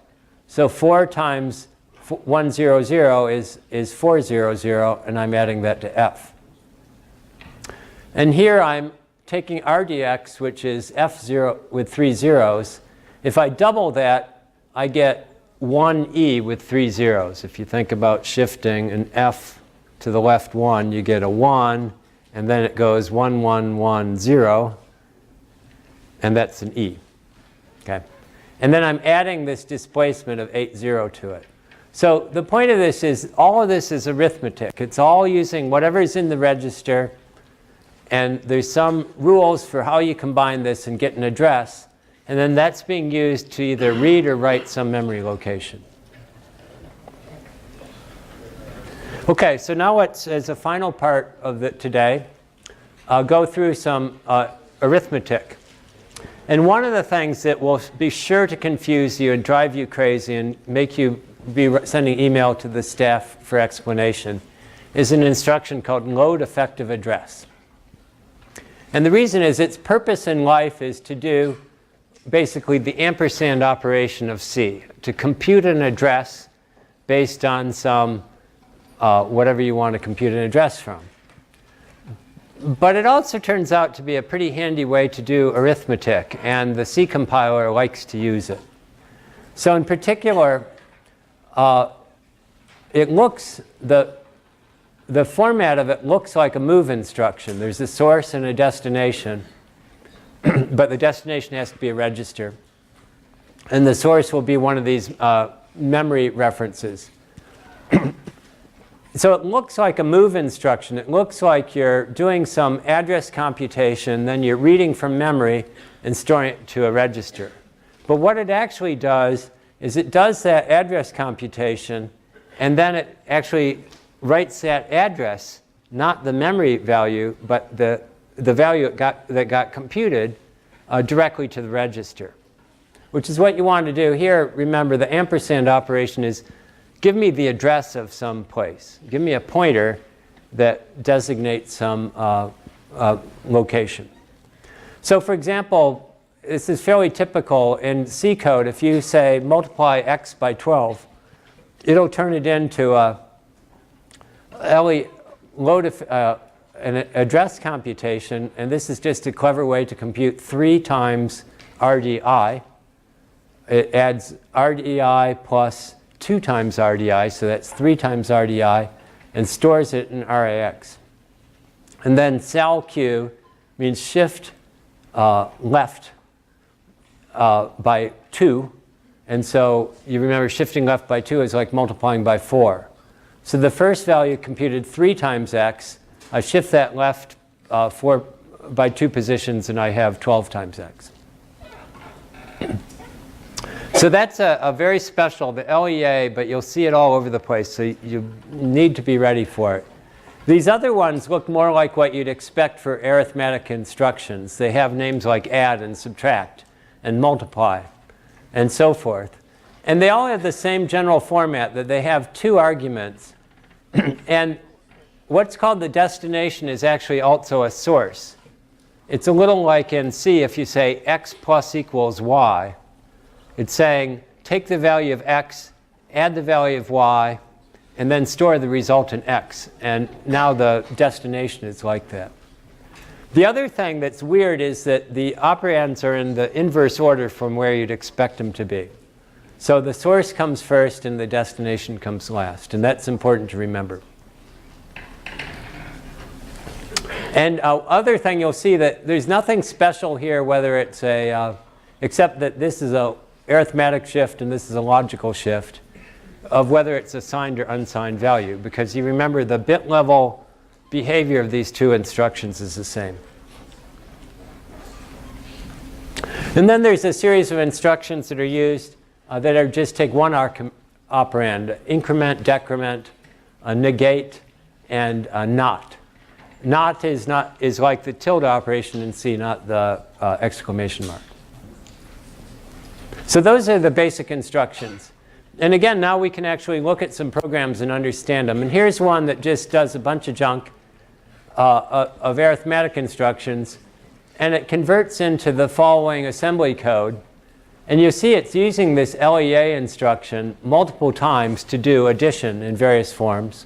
So 4 times 100 is 400, and I'm adding that to F. And here I'm taking RDX, which is F0 with 3 zeros. If I double that, I get 1E with 3 zeros. If you think about shifting an F to the left 1, you get a 1, and then it goes 1, 1, 1, 0, and that's an E. Okay? And then I'm adding this displacement of 8, 0 to it. So the point of this is all of this is arithmetic. It's all using whatever's in the register, and there's some rules for how you combine this and get an address, and then that's being used to either read or write some memory location. Okay, so now let's, as a final part of today, go through some arithmetic. And one of the things that will be sure to confuse you and drive you crazy and make you be sending email to the staff for explanation is an instruction called load effective address. And the reason is its purpose in life is to do basically the ampersand operation of C, to compute an address based on some whatever you want to compute an address from. But it also turns out to be a pretty handy way to do arithmetic, and the C compiler likes to use it. So in particular, it looks, the format of it looks like a move instruction. There's a source and a destination, but the destination has to be a register. And the source will be one of these memory references. So it looks like a move instruction. It looks like you're doing some address computation, then you're reading from memory and storing it to a register. But what it actually does is it does that address computation, and then it actually writes that address, not the memory value, but the value that got computed directly to the register, which is what you want to do. Here, remember, the ampersand operation is give me the address of some place. Give me a pointer that designates some location. So for example, this is fairly typical in C code. If you say multiply x by 12, it'll turn it into an address computation, and this is just a clever way to compute 3 times RDI. It adds RDI plus 2 times RDI, so that's 3 times RDI, and stores it in RAX. And then salq means shift left by 2, and so you remember shifting left by 2 is like multiplying by 4. So the first value computed 3 times x. I shift that left 4 by 2 positions, and I have 12 times x. So that's a very special, the LEA, but you'll see it all over the place, so you need to be ready for it. These other ones look more like what you'd expect for arithmetic instructions. They have names like add and subtract and multiply and so forth. And they all have the same general format, that they have 2 arguments. And what's called the destination is actually also a source. It's a little like in C, if you say x plus equals y, it's saying take the value of x, add the value of y, and then store the resultant x. And now the destination is like that. The other thing that's weird is that the operands are in the inverse order from where you'd expect them to be. So the source comes first and the destination comes last. And that's important to remember. And other thing, you'll see that there's nothing special here, whether it's except that this is a arithmetic shift and this is a logical shift, of whether it's a signed or unsigned value. Because you remember the bit level behavior of these two instructions is the same. And then there's a series of instructions that are used that are just take one operand: increment, decrement, negate, and not. Not is like the tilde operation in C, not the exclamation mark. So those are the basic instructions. And again, now we can actually look at some programs and understand them. And here's one that just does a bunch of junk of arithmetic instructions. And it converts into the following assembly code. And you see it's using this LEA instruction multiple times to do addition in various forms.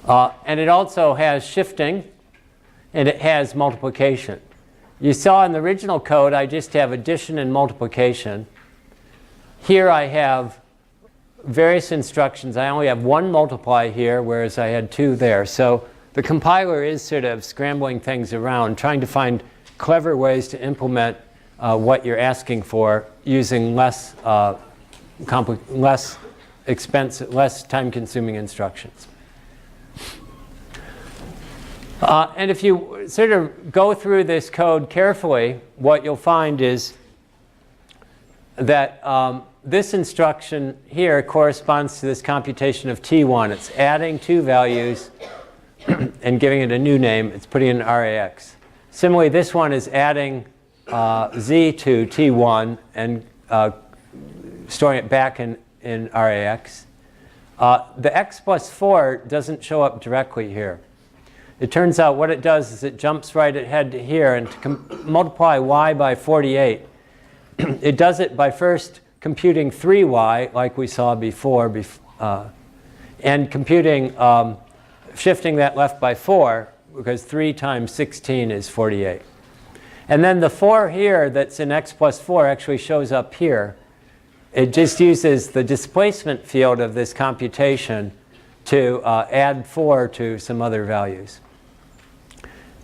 And it also has shifting, and it has multiplication. You saw in the original code, I just have addition and multiplication. Here I have various instructions. I only have one multiply here, whereas I had two there. So the compiler is sort of scrambling things around, trying to find clever ways to implement what you're asking for using less expensive, less time-consuming instructions. And if you sort of go through this code carefully, what you'll find is that this instruction here corresponds to this computation of T1. It's adding two values and giving it a new name. It's putting it in RAX. Similarly, this one is adding Z to T1 and storing it back in RAX. The x plus 4 doesn't show up directly here. It turns out what it does is it jumps right ahead to here, and to multiply y by 48, it does it by first computing 3y, like we saw before, and computing, shifting that left by 4, because 3 times 16 is 48. And then the 4 here that's in x plus 4 actually shows up here. It just uses the displacement field of this computation to add 4 to some other values.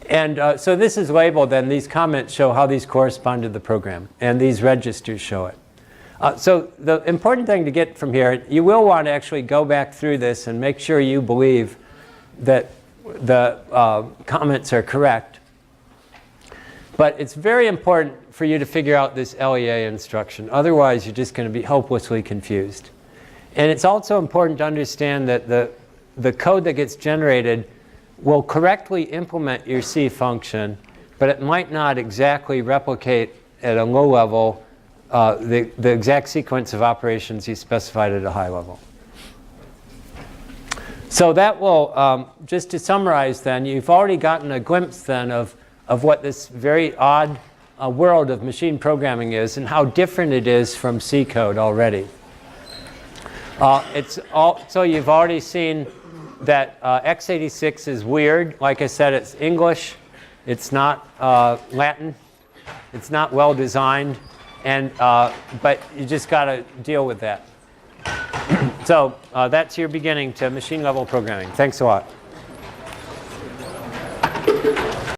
And so this is labeled, and these comments show how these correspond to the program, and these registers show it. So the important thing to get from here, you will want to actually go back through this and make sure you believe that the comments are correct. But it's very important for you to figure out this LEA instruction. Otherwise, you're just going to be hopelessly confused. And it's also important to understand that the code that gets generated will correctly implement your C function, but it might not exactly replicate at a low level the exact sequence of operations you specified at a high level. So that will, just to summarize then, you've already gotten a glimpse then of what this very odd world of machine programming is and how different it is from C code already. So you've already seen that x86 is weird. Like I said, it's English. It's not Latin. It's not well designed. And, but you just got to deal with that. So that's your beginning to machine level programming. Thanks a lot.